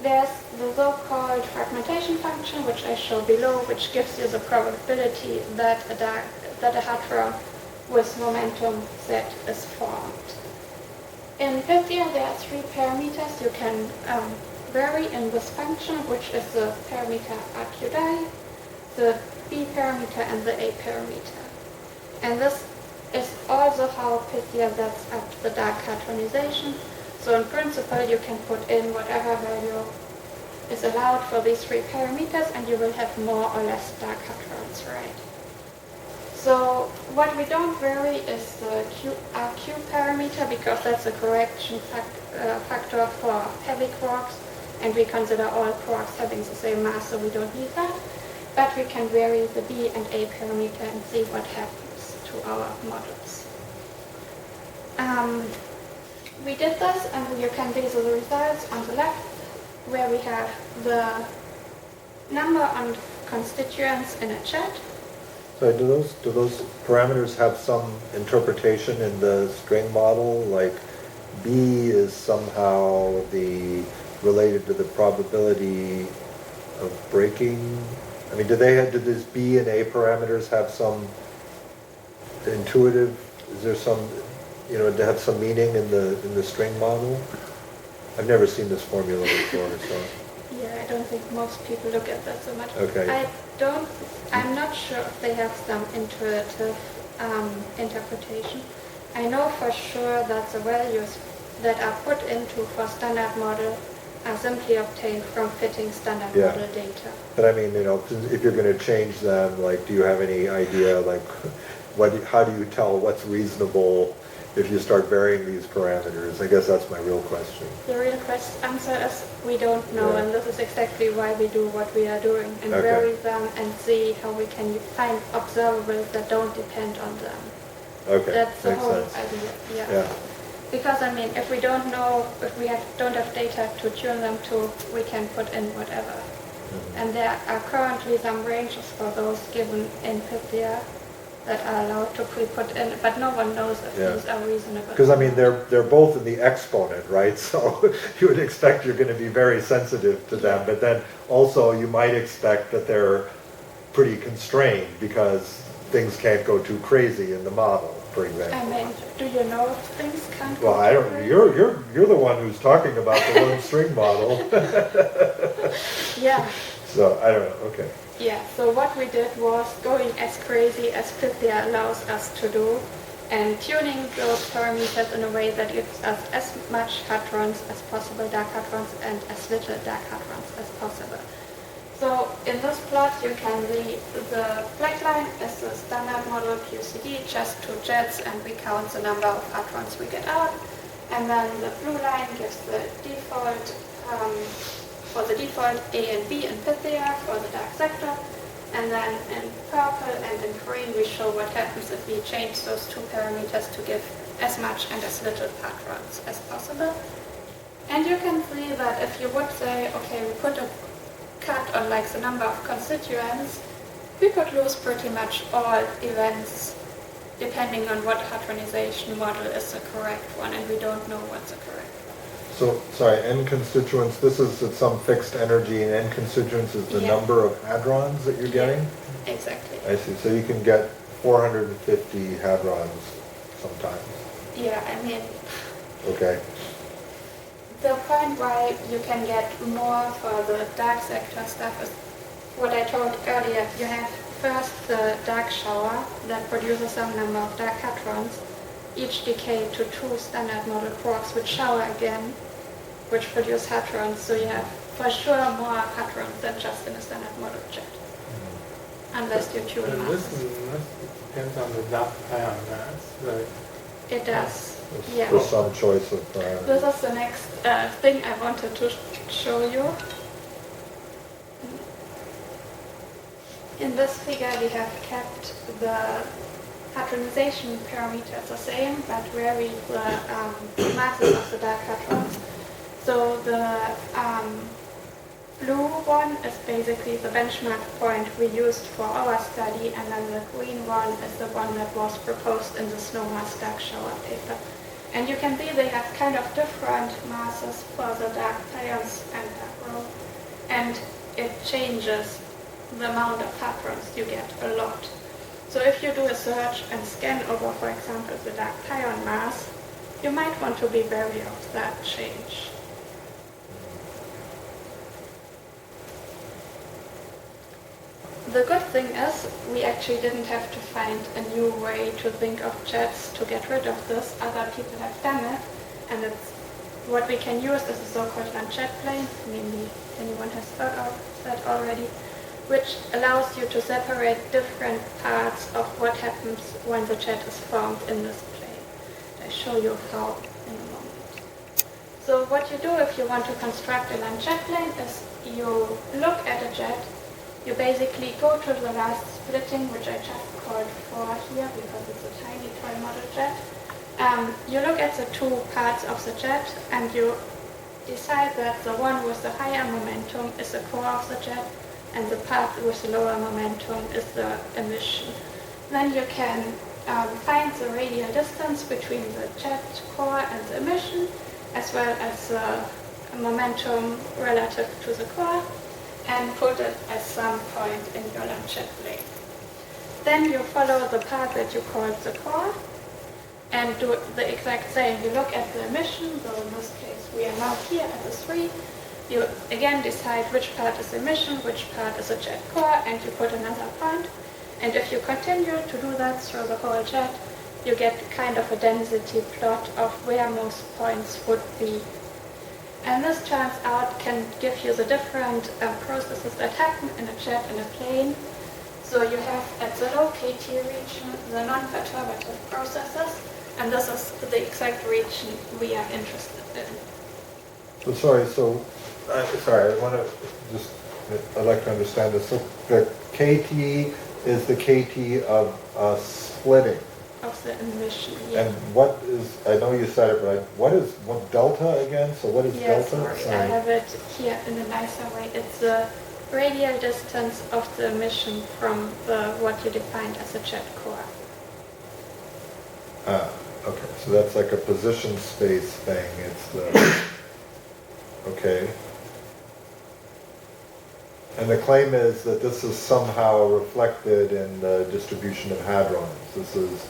There's the so-called fragmentation function, which I show below, which gives you the probability that a hadron with momentum z is formed. In Pythia, there are 3 parameters you can vary in this function, which is the parameter RQi, the B parameter, and the A parameter. And this is also how Pythia sets up the dark hadronization. So in principle, you can put in whatever value is allowed for these 3 parameters, and you will have more or less dark hadrons, right? So what we don't vary is the RQ parameter, because that's a correction factor for heavy quarks, and we consider all quarks having the same mass, so we don't need that. But we can vary the B and A parameter and see what happens to our models. We did this, and you can see the results on the left, where we have the number on constituents in a jet. So do those parameters have some interpretation in the string model? Like B is somehow related to the probability of breaking? I mean, did these B and A parameters have some intuitive, is there some, to have some meaning in the string model? I've never seen this formula before, so. Yeah, I don't think most people look at that so much. Okay. I'm not sure if they have some intuitive interpretation. I know for sure that the values that are put into for standard model are simply obtained from fitting standard model data. But I mean, if you're going to change them, like, do you have any idea, like, how do you tell what's reasonable if you start varying these parameters? I guess that's my real question. The real answer is we don't know, and this is exactly why we do what we are doing, and vary them and see how we can find observables that don't depend on them. Okay, that's the makes whole sense. idea. Yeah. Because I mean, if we don't know, if we don't have data to tune them to, we can put in whatever. And there are currently some ranges for those given in Pythia that are allowed to pre-put in, but no one knows if these are reasonable. Because I mean, they're both in the exponent, right? So you would expect you're going to be very sensitive to them, but then also you might expect that they're pretty constrained because things can't go too crazy in the model, for example. I mean, do you know if things can't go Well, I don't. crazy? You're the one who's talking about the Lund string model. Yeah. So I don't know. Okay. Yeah, so what we did was going as crazy as Pythia allows us to do, and tuning those parameters in a way that gives us as much hadrons as possible, dark hadrons, and as little dark hadrons as possible. So in this plot you can see the black line is the standard model QCD, just 2 jets, and we count the number of hadrons we get out. And then the blue line gives the default, for the default A and B in Pythia for the dark sector. And then in purple and in green we show what happens if we change those 2 parameters to give as much and as little hadrons as possible. And you can see that if you would say, okay, we put a cut on like the number of constituents, we could lose pretty much all events depending on what hadronization model is the correct one, and we don't know what's the correct one. So, sorry, N constituents, this is at some fixed energy, and N constituents is the number of hadrons that you're getting? Exactly. I see. So you can get 450 hadrons sometimes. Yeah, I mean... Okay. The point why you can get more for the dark sector stuff is what I told earlier. You have first the dark shower that produces some number of dark hadrons, each decay to 2 standard model quarks, which shower again, which produce hadrons. So you have for sure more hadrons than just in a standard model jet, unless you tune And this masses. depends on the dark pion mass, right? It does. There's, Yeah. there's some choice of parameters. This is the next thing I wanted to show you. In this figure we have kept the hadronization parameters the same, but vary the masses of the dark hadrons. So the blue one is basically the benchmark point we used for our study, and then the green one is the one that was proposed in the Snowmass dark shower paper. And you can see they have kind of different masses for the dark pions and dark rho, and it changes the amount of hadrons you get a lot. So if you do a search and scan over, for example, the dark pion mass, you might want to be wary of that change. The good thing is we actually didn't have to find a new way to think of jets to get rid of this. Other people have done it, and it's what we can use is a so-called Lund Jet Plane, maybe anyone has heard of that already, which allows you to separate different parts of what happens when the jet is formed in this plane. I'll show you how in a moment. So what you do if you want to construct a Lund Jet Plane is you look at a jet. You basically go to the last splitting, which I just called 4 here because it's a tiny toy model jet. You look at the two parts of the jet and you decide that the one with the higher momentum is the core of the jet and the part with the lower momentum is the emission. Then you can find the radial distance between the jet core and the emission, as well as the momentum relative to the core, and put it at some point in your Lund Jet Plane. Then you follow the part that you call the core and do the exact same. You look at the emission, so in this case we are now here at the 3. You again decide which part is emission, which part is a jet core, and you put another point. And if you continue to do that through the whole jet, you get kind of a density plot of where most points would be. And this turns out can give you the different processes that happen in a jet and a plane. So you have at the low KT region the non-perturbative processes, and this is the exact region we are interested in. Sorry, I'd like to understand this. So the KT is the KT of splitting. Of the emission, yeah. And what is, I know you said it right, what is delta again? So what is delta? Sorry, I have it here in a nicer way. It's the radial distance of the emission from what you defined as a jet core. Okay, so that's like a position space thing. It's the, okay. And the claim is that this is somehow reflected in the distribution of hadrons. This is,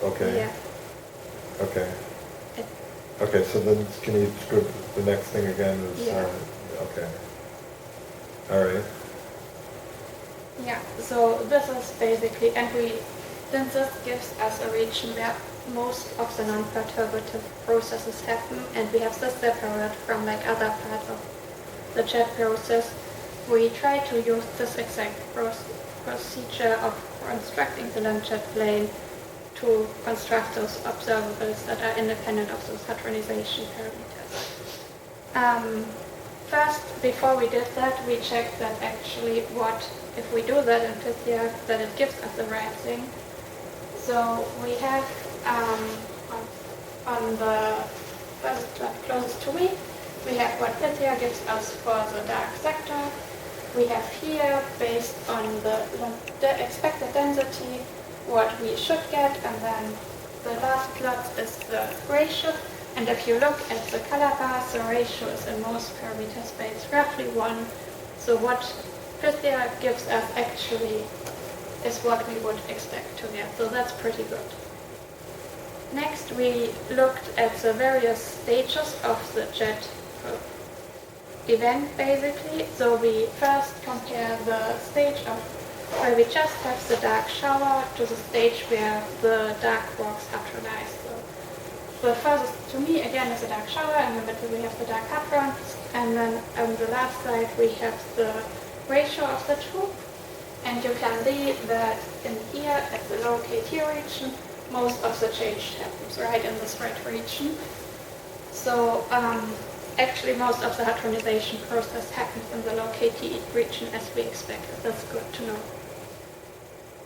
okay. Yeah. Okay. Okay, so then can you describe the next thing again? Is, Yeah. Okay. All right. Yeah, so this is basically, and since this gives us a region where most of the non-perturbative processes happen, and we have this separate from like other parts of the jet process, we try to use this exact procedure of constructing the Lund Jet Plane to construct those observables that are independent of those hadronization parameters. First, before we did that, we checked that actually if we do that in Pythia, that it gives us the right thing. So we have on the first plot closest to me, we have what Pythia gives us for the dark sector. We have here, based on the expected density, what we should get, and then the last plot is the ratio. And if you look at the color bars, the ratio is in most parameter space roughly 1. So what Pythia gives us actually is what we would expect to get. So that's pretty good. Next, we looked at the various stages of the jet event, basically. So we first compare the stage of where we just have the dark shower to the stage where the dark quarks hadronize. So the furthest to me, again, is the dark shower, in the middle we have the dark hadrons, and then on the last slide we have the ratio of the two. And you can see that in here, at the low KT region, most of the change happens right in this red region. So actually most of the hadronization process happens in the low KT region as we expected. That's good to know.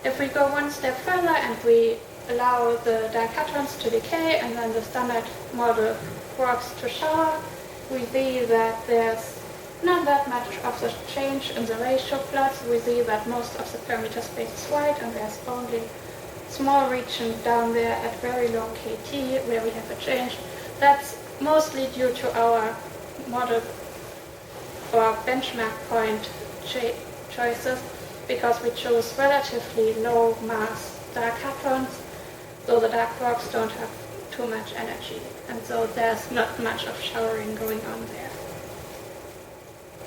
if we go one step further and we allow the dark hadrons to decay and then the standard model quarks to shower, we see that there's not that much of the change in the ratio plots. We see that most of the parameter space is white and there's only small region down there at very low KT where we have a change. That's mostly due to our model or benchmark point choices, because we chose relatively low mass dark hadrons, so the dark quarks don't have too much energy, and so there's not much of showering going on there.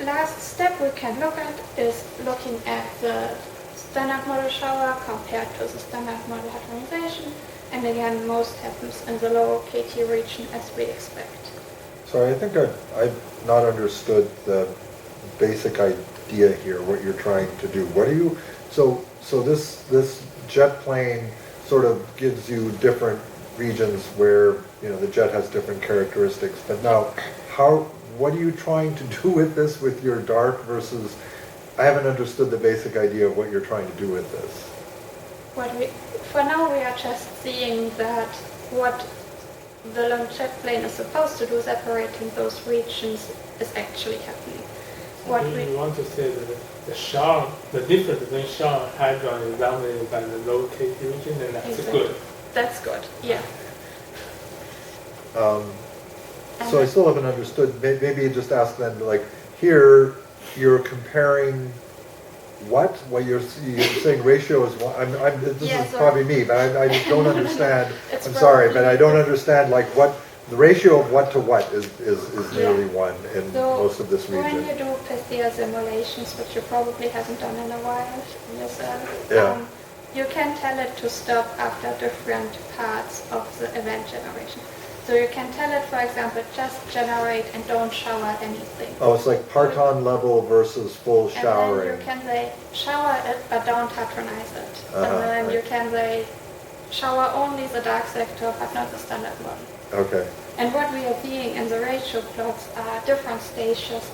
Last step we can look at is looking at the standard model shower compared to the standard model hadronization, and again most happens in the low KT region as we expect. So I think I've not understood the basic idea here, what you're trying to do. What do you, so this jet plane sort of gives you different regions where, you know, the jet has different characteristics, but now what are you trying to do with this, with your dark versus, I haven't understood the basic idea of what you're trying to do with this. For now we are just seeing that what the Lund Jet Plane is supposed to do, separating those regions, is actually happening. What we want to say that the difference between shower and hadron is dominated by the low KT region, and that's exactly. good. That's good, yeah. So I still haven't understood, maybe just ask then, like, here you're comparing what? Well, you're saying ratio is one. This is probably me, but I just don't understand. I'm sorry, but I don't understand, like, what the ratio of what to what is nearly one in most of this region. When you do PCA simulations, which you probably haven't done in a while yourself, you can tell it to stop after different parts of the event generation. So you can tell it, for example, just generate and don't shower anything. Oh, it's like parton level versus full showering. And then you can say shower it, but don't hadronize it. And then you can say shower only the dark sector, but not the standard model. Okay. And what we are seeing in the ratio plots are different stages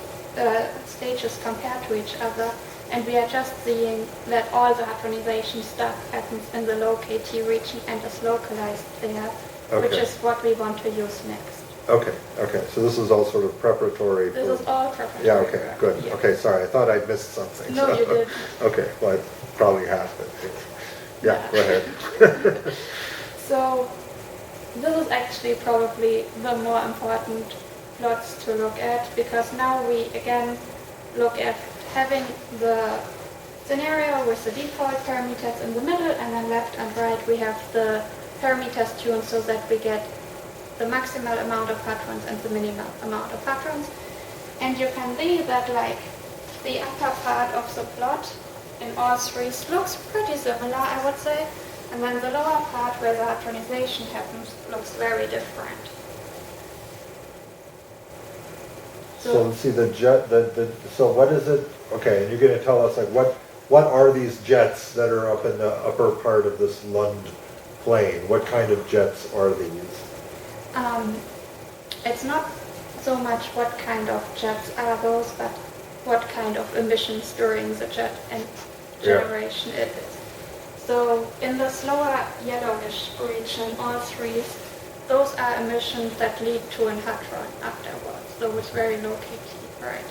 compared to each other. And we are just seeing that all the hadronization stuff happens in the low KT region and is localized there. Okay. Which is what we want to use next. Okay, so this is all sort of preparatory. This is all preparatory. Yeah, okay, good. Yeah. Okay, sorry, I thought I'd missed something. No, you did. Okay, well, I probably have, but yeah, go ahead. So, this is actually probably the more important plots to look at, because now we again look at having the scenario with the default parameters in the middle, and then left and right we have the parameters tuned so that we get the maximal amount of hadrons and the minimal amount of hadrons. And you can see that, like, the upper part of the plot in all three looks pretty similar, I would say, and then the lower part where the hadronization happens looks very different. So let's see, so what is it, okay, and you're going to tell us, like, what are these jets that are up in the upper part of this Lund plane? What kind of jets are these? It's not so much what kind of jets are those, but what kind of emissions during the jet and generation it is. So in the slower yellowish region, all three, those are emissions that lead to an hadron afterwards, so with very low KT, right?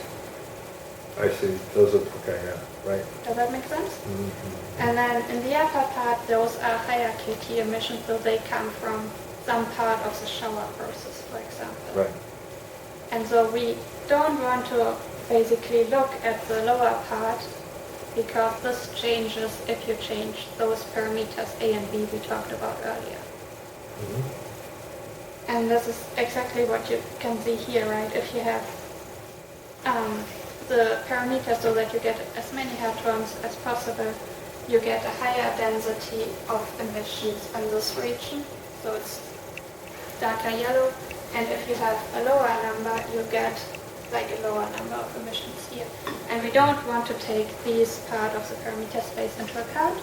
I see, those are, okay, yeah, right. Does that make sense? Mm-hmm. And then in the upper part, those are higher KT emissions, so they come from some part of the shower process, for example. Right. And so we don't want to basically look at the lower part, because this changes if you change those parameters A and B we talked about earlier. Mm-hmm. And this is exactly what you can see here, right? If you have the parameters so that you get as many hadrons as possible, you get a higher density of emissions in this region, so it's darker yellow. And if you have a lower number, you get like a lower number of emissions here. And we don't want to take these part of the parameter space into account.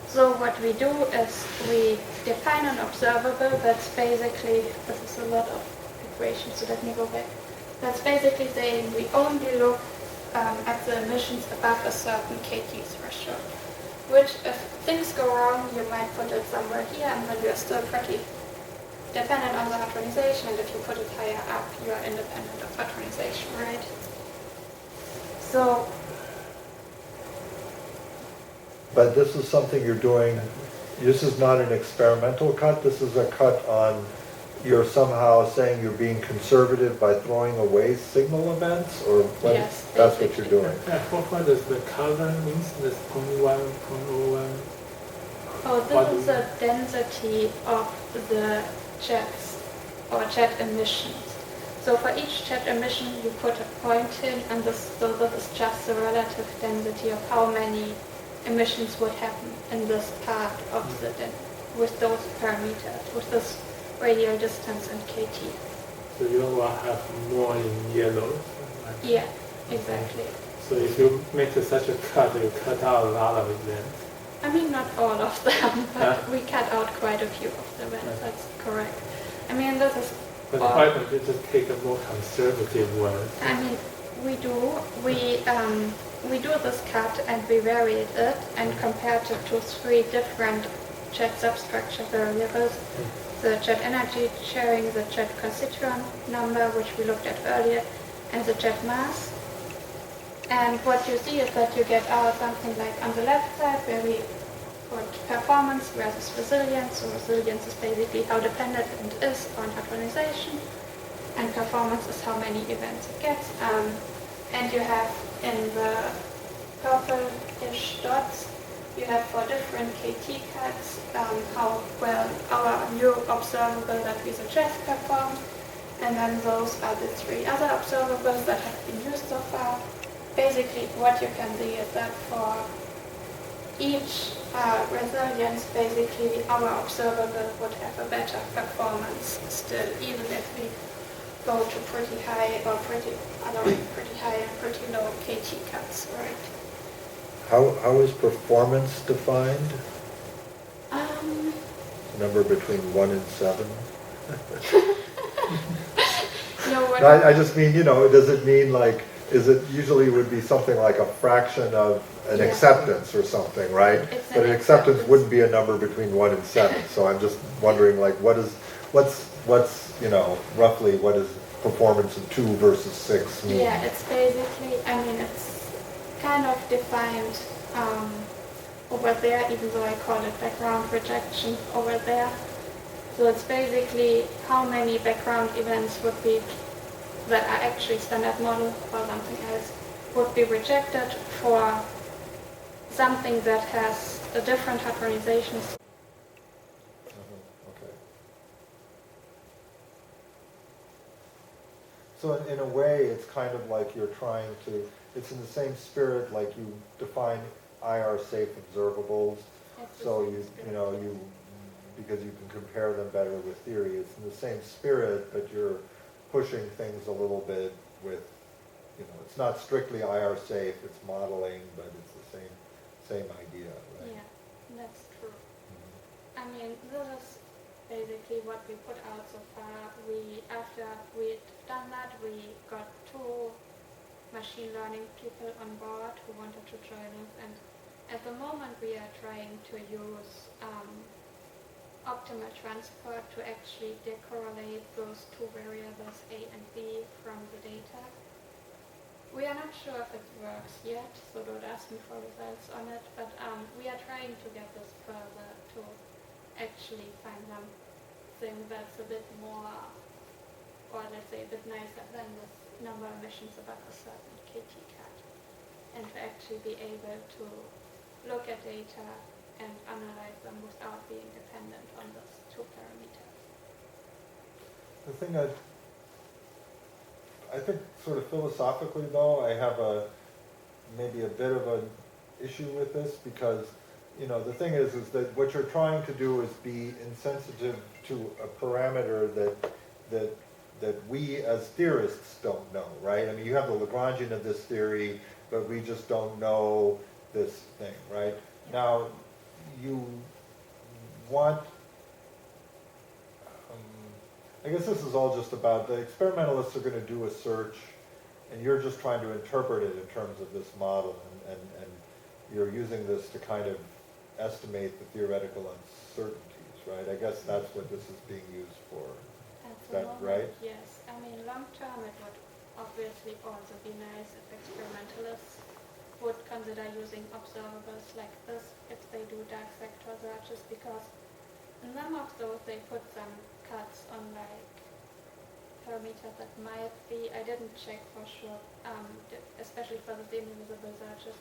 So what we do is we define an observable that's basically, this is a lot of equations, so let me go back. That's basically saying we only look at the emissions above a certain KT threshold. which if things go wrong, you might put it somewhere here, and then you're still pretty dependent on the hadronization, and if you put it higher up, you are independent of hadronization, right? So, But this is something you're doing, this is not an experimental cut, this is a cut on, you're somehow saying you're being conservative by throwing away signal events, or what? Yes, That's what basically. you're doing. What does the color means? This 0.1, 0.01? oh, What this do is the density of the jets, or jet emissions. So for each jet emission, you put a point in, and so this is just the relative density of how many emissions would happen in this part of the with those parameters, with this radial distance and kT. So you will have more in yellow. Right? Yeah, exactly. So if you make such a cut, you cut out a lot of events. I mean, not all of them, but we cut out quite a few of them, and that's correct. I mean, this is But all. why don't you just take a more conservative one? I mean, we do. We do this cut and we varied it and compared it to 3 different jet substructure variables. The jet energy sharing, the jet constituent number, which we looked at earlier, and the jet mass. And what you see is that you get out something like on the left side where we put performance versus resilience. So resilience is basically how dependent it is on hadronization, and performance is how many events it gets. And you have in the purple-ish dots, you have for different KT cuts how well our new observable that we suggest performed, and then those are the 3 other observables that have been used so far. Basically, what you can see is that for each resilience, basically our observable would have a better performance still, even if we go to pretty high or pretty high and pretty low KT cuts, right? How is performance defined? Number between 1 and 7? No, what, No, I just mean, does it mean like, is it usually would be something like a fraction of an Yeah. acceptance or something, right? It's But an an acceptance acceptance. wouldn't be a number between 1 and 7, so I'm just wondering like, what's roughly what is performance in 2 versus 6 mean? yeah, it's basically, I mean, it's kind of defined over there, even though I call it background rejection over there. So it's basically how many background events would be, that are actually standard model or something else, would be rejected for something that has a different hadronization. Okay. So in a way, it's kind of like you're trying to, it's in the same spirit like you define IR safe observables. So because you can compare them better with theory, it's in the same spirit, but you're pushing things a little bit with, it's not strictly IR safe, it's modeling, but it's the same idea, right? Yeah, that's true. I mean, this is basically what we put out so far. After we'd done that, we got 2 machine learning people on board who wanted to join us, and at the moment we are trying to use optimal transport to actually decorrelate those 2 variables A and B from the data. We are not sure if it works yet, so don't ask me for results on it, but we are trying to get this further to actually find something that's a bit more, or let's say a bit nicer than this number of emissions above a certain KT cut, and to actually be able to look at data and analyze them without being dependent on those 2 parameters. The thing I think sort of philosophically though, I have maybe a bit of an issue with this because, the thing is that what you're trying to do is be insensitive to a parameter that we as theorists don't know, right? I mean, you have the Lagrangian of this theory, but we just don't know this thing, right? Now, you want, I guess this is all just about, the experimentalists are going to do a search, and you're just trying to interpret it in terms of this model, and you're using this to kind of estimate the theoretical uncertainties, right? I guess that's what this is being used for. At Is the that moment, right? yes. I mean, long term it would obviously also be nice if experimentalists would consider using observables like this if they do dark sector searches, because in some of those they put some cuts on like parameters that might be, I didn't check for sure, especially for the semi-visible searches,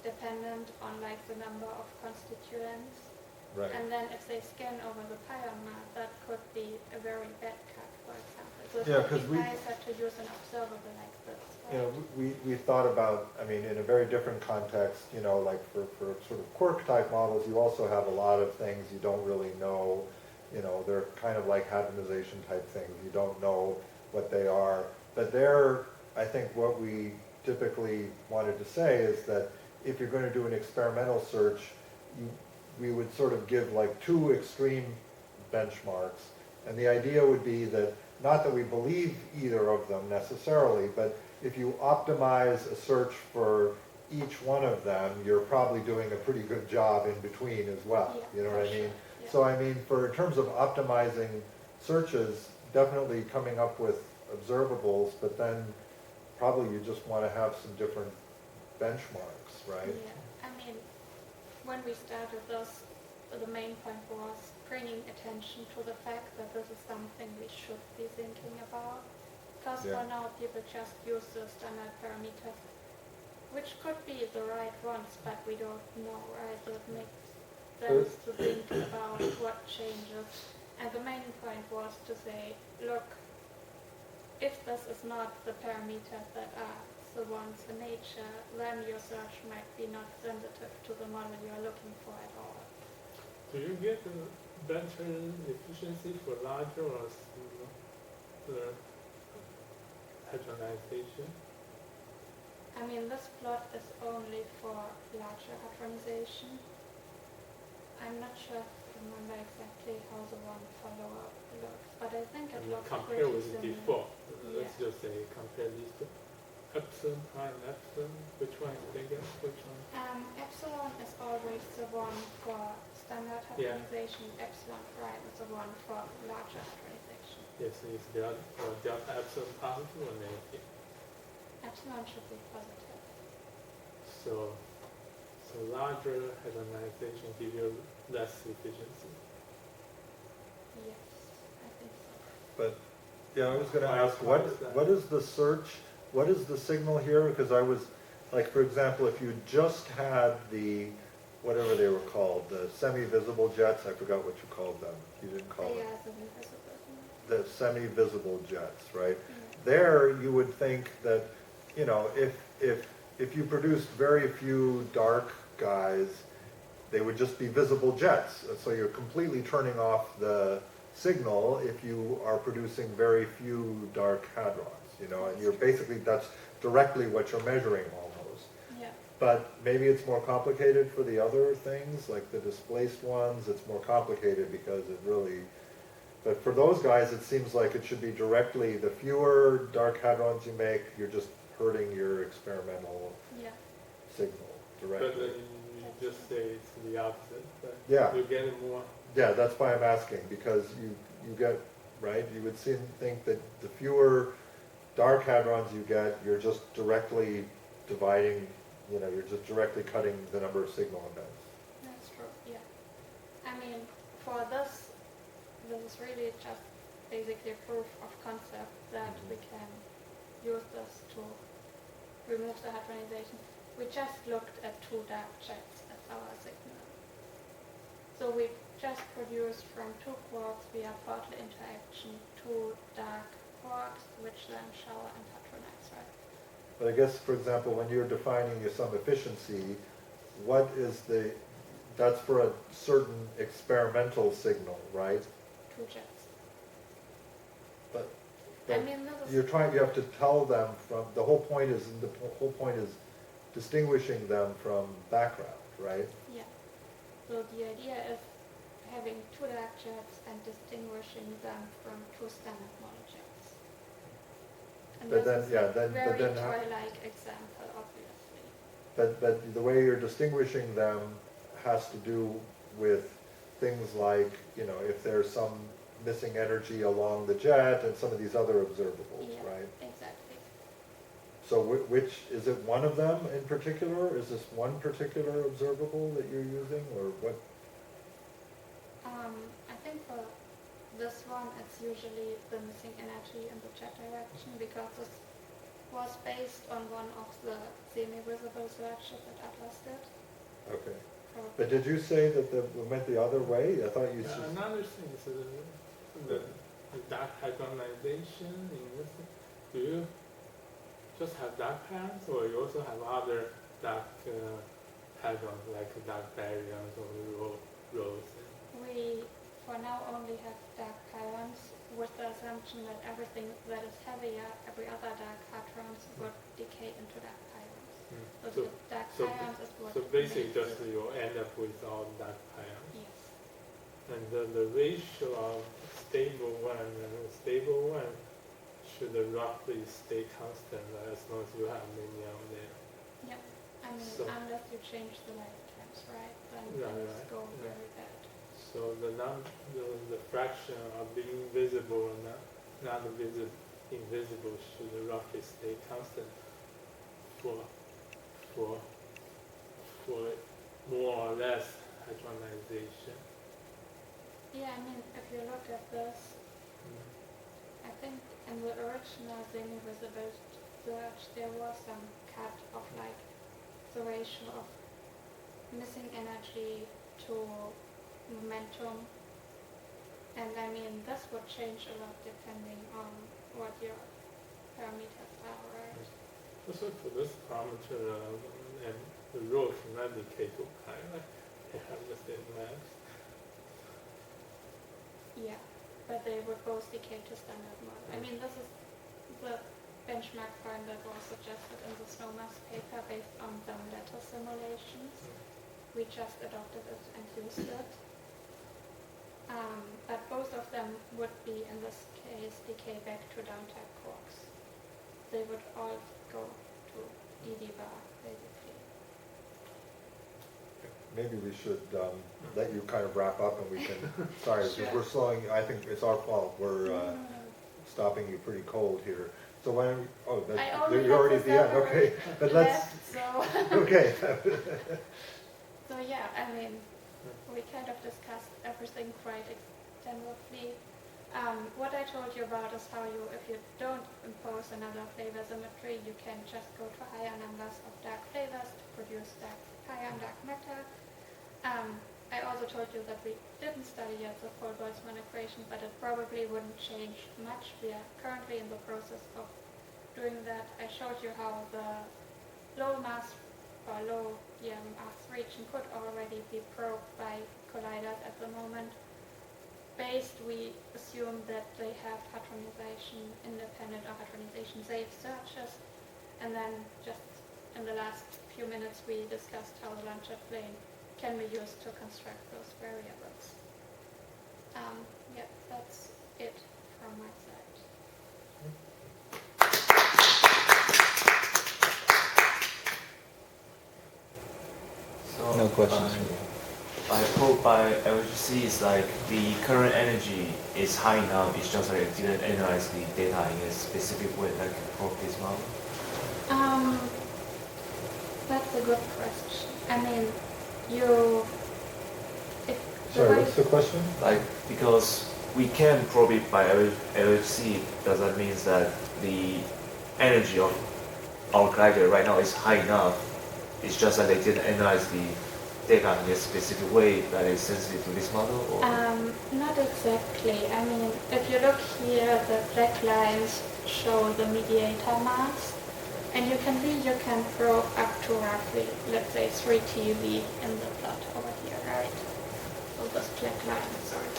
dependent on like the number of constituents. Right. And then if they scan over the pion map, that could be a very bad cut, for example. So it Yeah, would 'cause be we- nicer to use an observable like this. Right? You know, we thought about, I mean, in a very different context, you know, like for sort of quark type models, you also have a lot of things you don't really know, you know, they're kind of like hadronization type things, you don't know what they are. But there, I think what we typically wanted to say is that if you're going to do an experimental search, we would sort of give like two extreme benchmarks. And the idea would be that, not that we believe either of them necessarily, but if you optimize a search for each one of them, you're probably doing a pretty good job in between as well. Yeah, You know what I for mean? sure, yeah. So I mean, in terms of optimizing searches, definitely coming up with observables, but then probably you just want to have some different benchmarks, right? Yeah, I mean, when we started this, the main point was bringing attention to the fact that this is something we should be thinking about. Because Yeah. for now, people just use the standard parameters, which could be the right ones, but we don't know, right? So it makes sense to think about what changes. And the main point was to say, look, if this is not the parameters that are the ones in nature, then your search might be not sensitive to the model you are looking for at all. Do you get a better efficiency for larger or smaller hadronization? I mean, this plot is only for larger hadronization. I'm not sure if I remember exactly how the one for lower looks, but I think it looks Compare pretty with the similar. default. Let's Yeah. just say compare these two. Epsilon, prime, epsilon. Which one is bigger? Which one? Epsilon is always the one for standard Yeah. hadronization. Epsilon prime is the one for larger hadronization. Yes, is delta epsilon positive or negative? Epsilon should be positive. So larger hadronization give you less efficiency. Yes, I think so. But, yeah, I was going to Why- ask, why is that? what is the search, what is the signal here? Because I was, like, for example, if you just had the, whatever they were called, the semi-visible jets, I forgot what you called them. You didn't call them. Yeah, the invisible. The semi-visible jets, right? Yeah. There, you would think that, you know, if you produced very few dark guys, they would just be visible jets. So you're completely turning off the signal if you are producing very few dark hadrons, you know, and you're basically, that's directly what you're measuring almost. Yeah. But maybe it's more complicated for the other things, like the displaced ones, it's more complicated because it really, but for those guys, it seems like it should be directly, the fewer dark hadrons you make, you're just hurting your experimental Yeah. signal But directly. then you just say it's the opposite. But Yeah. you get more. Yeah, that's why I'm asking, because you get, right, you would think that the fewer dark hadrons you get, you're just directly dividing, you know, you're just directly cutting the number of signal events. That's true, yeah. I mean, for this is really just basically proof of concept that we can use this to remove the hadronization. We just looked at two dark jets as our signal. So we just produced from two quarks via portal interaction two dark quarks, which then shower and hadronize, right? But I guess, for example, when you're defining your sum efficiency, what is the, that's for a certain experimental signal, right? Two jets. But I mean, this is... you have to tell them from, the whole point is distinguishing them from background, right? Yeah. So the idea is having two dark jets and distinguishing them from two standard model jets. And But this then, is yeah, a then- but very then how- toy-like example, obviously. But the way you're distinguishing them, has to do with things like, if there's some missing energy along the jet and some of these other observables, Yeah, right? exactly. So which, is it one of them in particular? Is this one particular observable that you're using, or what? I think for this one, it's usually the missing energy in the jet direction, because this was based on one of the semi-visible searches that Atlas did. Okay. For But did you say that it went the other way? I thought you said... Another thing is the dark hadronization in this. Do you just have dark pions, or you also have other dark hadrons, like dark baryons or rhodes? We, for now, only have dark pions, with the assumption that everything that is heavier, every other dark hadrons, would decay into dark pions. So the dark pions is what... So basically makes just it- you end up with all dark pions. Yes. And the ratio of stable one and unstable one should roughly stay constant as long as you have many of them. Yep. I mean, So- unless you change the lifetimes, right? Then Right, things right, go yeah. very bad. So the fraction of being visible and not invisible should roughly stay constant for more or less hadronization. Yeah, I mean, if you look at this, I think in the original semi-visible search, there was some cut of like the ratio of missing energy to momentum. And I mean, this would change a lot depending on what your parameters are, right? So for this parameter and the rho cannot decay to pi, right? They have the same mass. Yeah, but they would both decay to standard model. I mean, this is the benchmark point that was suggested in the Snowmass paper based on the lattice simulations. We just adopted it and used it. But both of them would be, in this case, decay back to down-type quarks. They would all go to DD bar, basically. Maybe we should let you kind of wrap up and we can, sorry, because Sure. we're slowing, I think it's our fault. We're stopping you pretty cold here. So why don't we, you're already at the end, okay. But let's, left, so. okay. So yeah, I mean, we kind of discussed everything quite extensively. What I told you about is how you, if you don't impose another flavor symmetry, you can just go to higher numbers of dark flavors to produce dark pion, dark matter. I also told you that we didn't study yet the full Boltzmann equation, but it probably wouldn't change much. We are currently in the process of doing that. I showed you how the low mass or low mass region could already be probed by colliders at the moment. Based, we assume that they have hadronization independent or hadronization safe searches. And then just in the last few minutes we discussed how the Lund Jet Plane can be used to construct those variables. Yeah, that's it from my side. So, No questions. I hope by LHC is like the current energy is high enough. It's just like it didn't analyze the data in a specific way, like for this model. That's a good question. I mean, Sorry, what's the question? Like because we can probe it by LHC, does that mean that the energy of our collider right now is high enough? It's just that they didn't analyze the data in a specific way that is sensitive to this model? Or? Not exactly. I mean, if you look here, the black lines show the mediator mass, and you can probe up to roughly, let's say, 3 TeV in the plot over here, right? So this black line, sorry.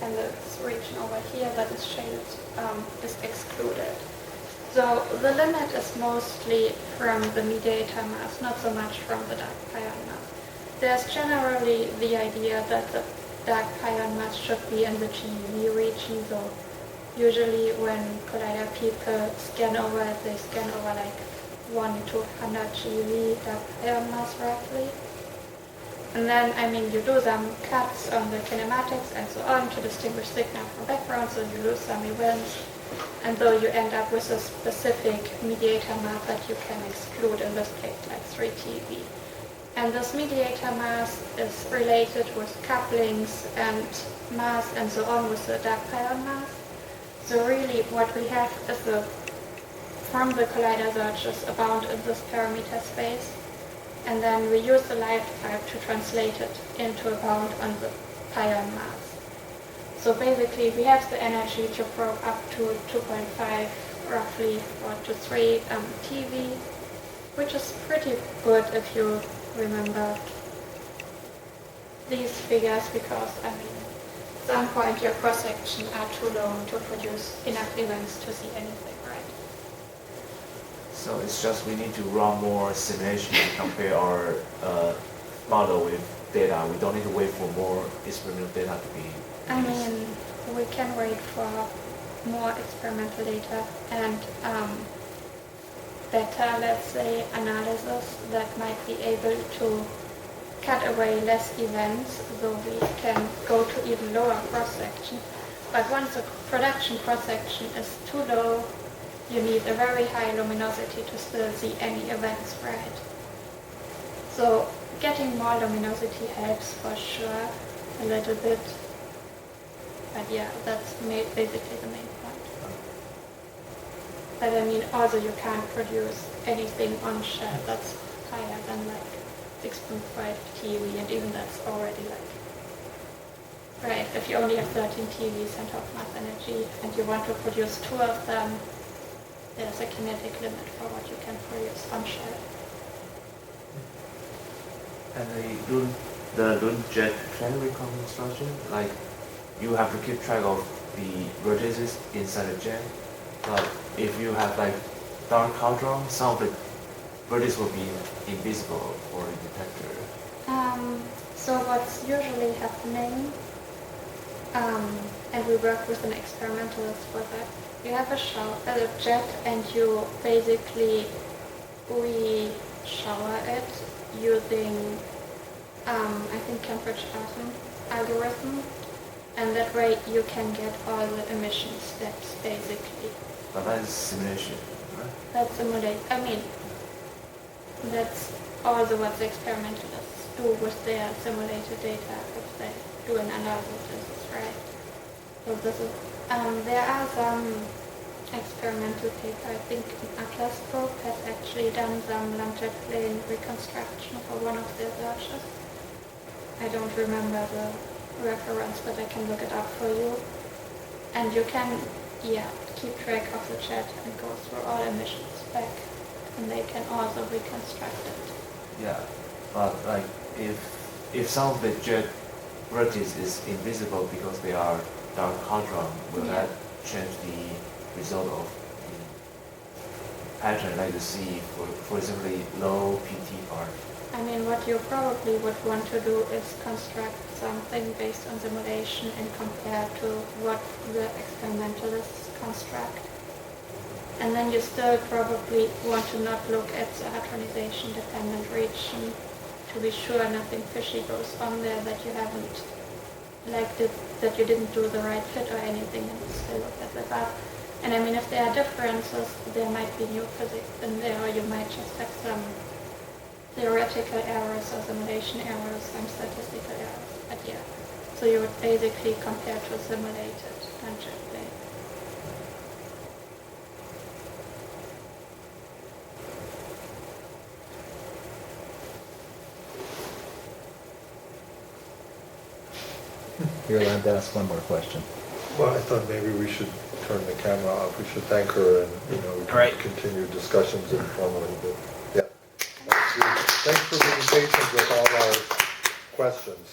And this region over here that is shaded is excluded. So the limit is mostly from the mediator mass, not so much from the dark pion mass. There's generally the idea that the dark pion mass should be in the GeV region, so usually when collider people scan over it, they scan over like 1 to 100 GeV dark pion mass roughly. And then, I mean, you do some cuts on the kinematics and so on to distinguish signal from background, so you lose some events. And though you end up with a specific mediator mass that you can exclude, in this case, like 3 TeV. And this mediator mass is related with couplings and mass and so on with the dark pion mass. So really what we have is from the collider surges abound in this parameter space. And then we use the light pipe to translate it into a bound on the pion mass. So basically we have the energy to probe up to 2.5 roughly or to 3 TeV, which is pretty good if you remember these figures, because I mean at some point your cross-section are too low to produce enough events to see anything, right? So it's just we need to run more simulation to compare our model with data. We don't need to wait for more experimental data to be released. I mean, we can wait for more experimental data and better, let's say, analysis that might be able to cut away less events, so we can go to even lower cross-section. But once the production cross-section is too low, you need a very high luminosity to still see any events, right? So getting more luminosity helps for sure a little bit. But yeah, that's basically the main point. But I mean, also you can't produce anything on shell that's higher than like 6.5 TeV, and even that's already like, right, if you only have 13 TeV center of mass energy and you want to produce 2 of them, there's a kinetic limit for what you can produce on shell. And the Lund Jet Plane reconstruction, like you have to keep track of the vertices inside the jet. But if you have like dark hadron, some of the vertices will be invisible for the detector. So what's usually happening, and we work with an experimentalist for that, you have a jet and you basically re-shower it using, I think, temperature algorithm, and that way you can get all the emission steps basically. But that is simulation, right? That's simulate. I mean, that's also what the experimentalists do with their simulated data if they do an analysis, right? So this is, there are some experimental paper. I think Atlas Group has actually done some Lund Jet Plane reconstruction for one of their searches. I don't remember the reference, but I can look it up for you. And you can, yeah, keep track of the jet and go through all emissions back, and they can also reconstruct it. Yeah, but like if some of the jet vertices is invisible because they are dark hadron, will that change the result of the pattern like you see for example low PT part? I mean, what you probably would want to do is construct something based on simulation and compare to what the experimentalists construct. And then you still probably want to not look at the hadronization dependent region to be sure nothing fishy goes on there, that you haven't, like that you didn't do the right fit or anything, and still look at the graph. And I mean, if there are differences, there might be new physics in there, or you might just have some theoretical errors or simulation errors, some statistical errors. But yeah, so you would basically compare to a simulated Lund Jet Plane. You're allowed to ask one more question. Well, I thought maybe we should turn the camera off. We should thank her and, we can Right. continue discussions informally. But yeah. Thanks for being patient with all our questions.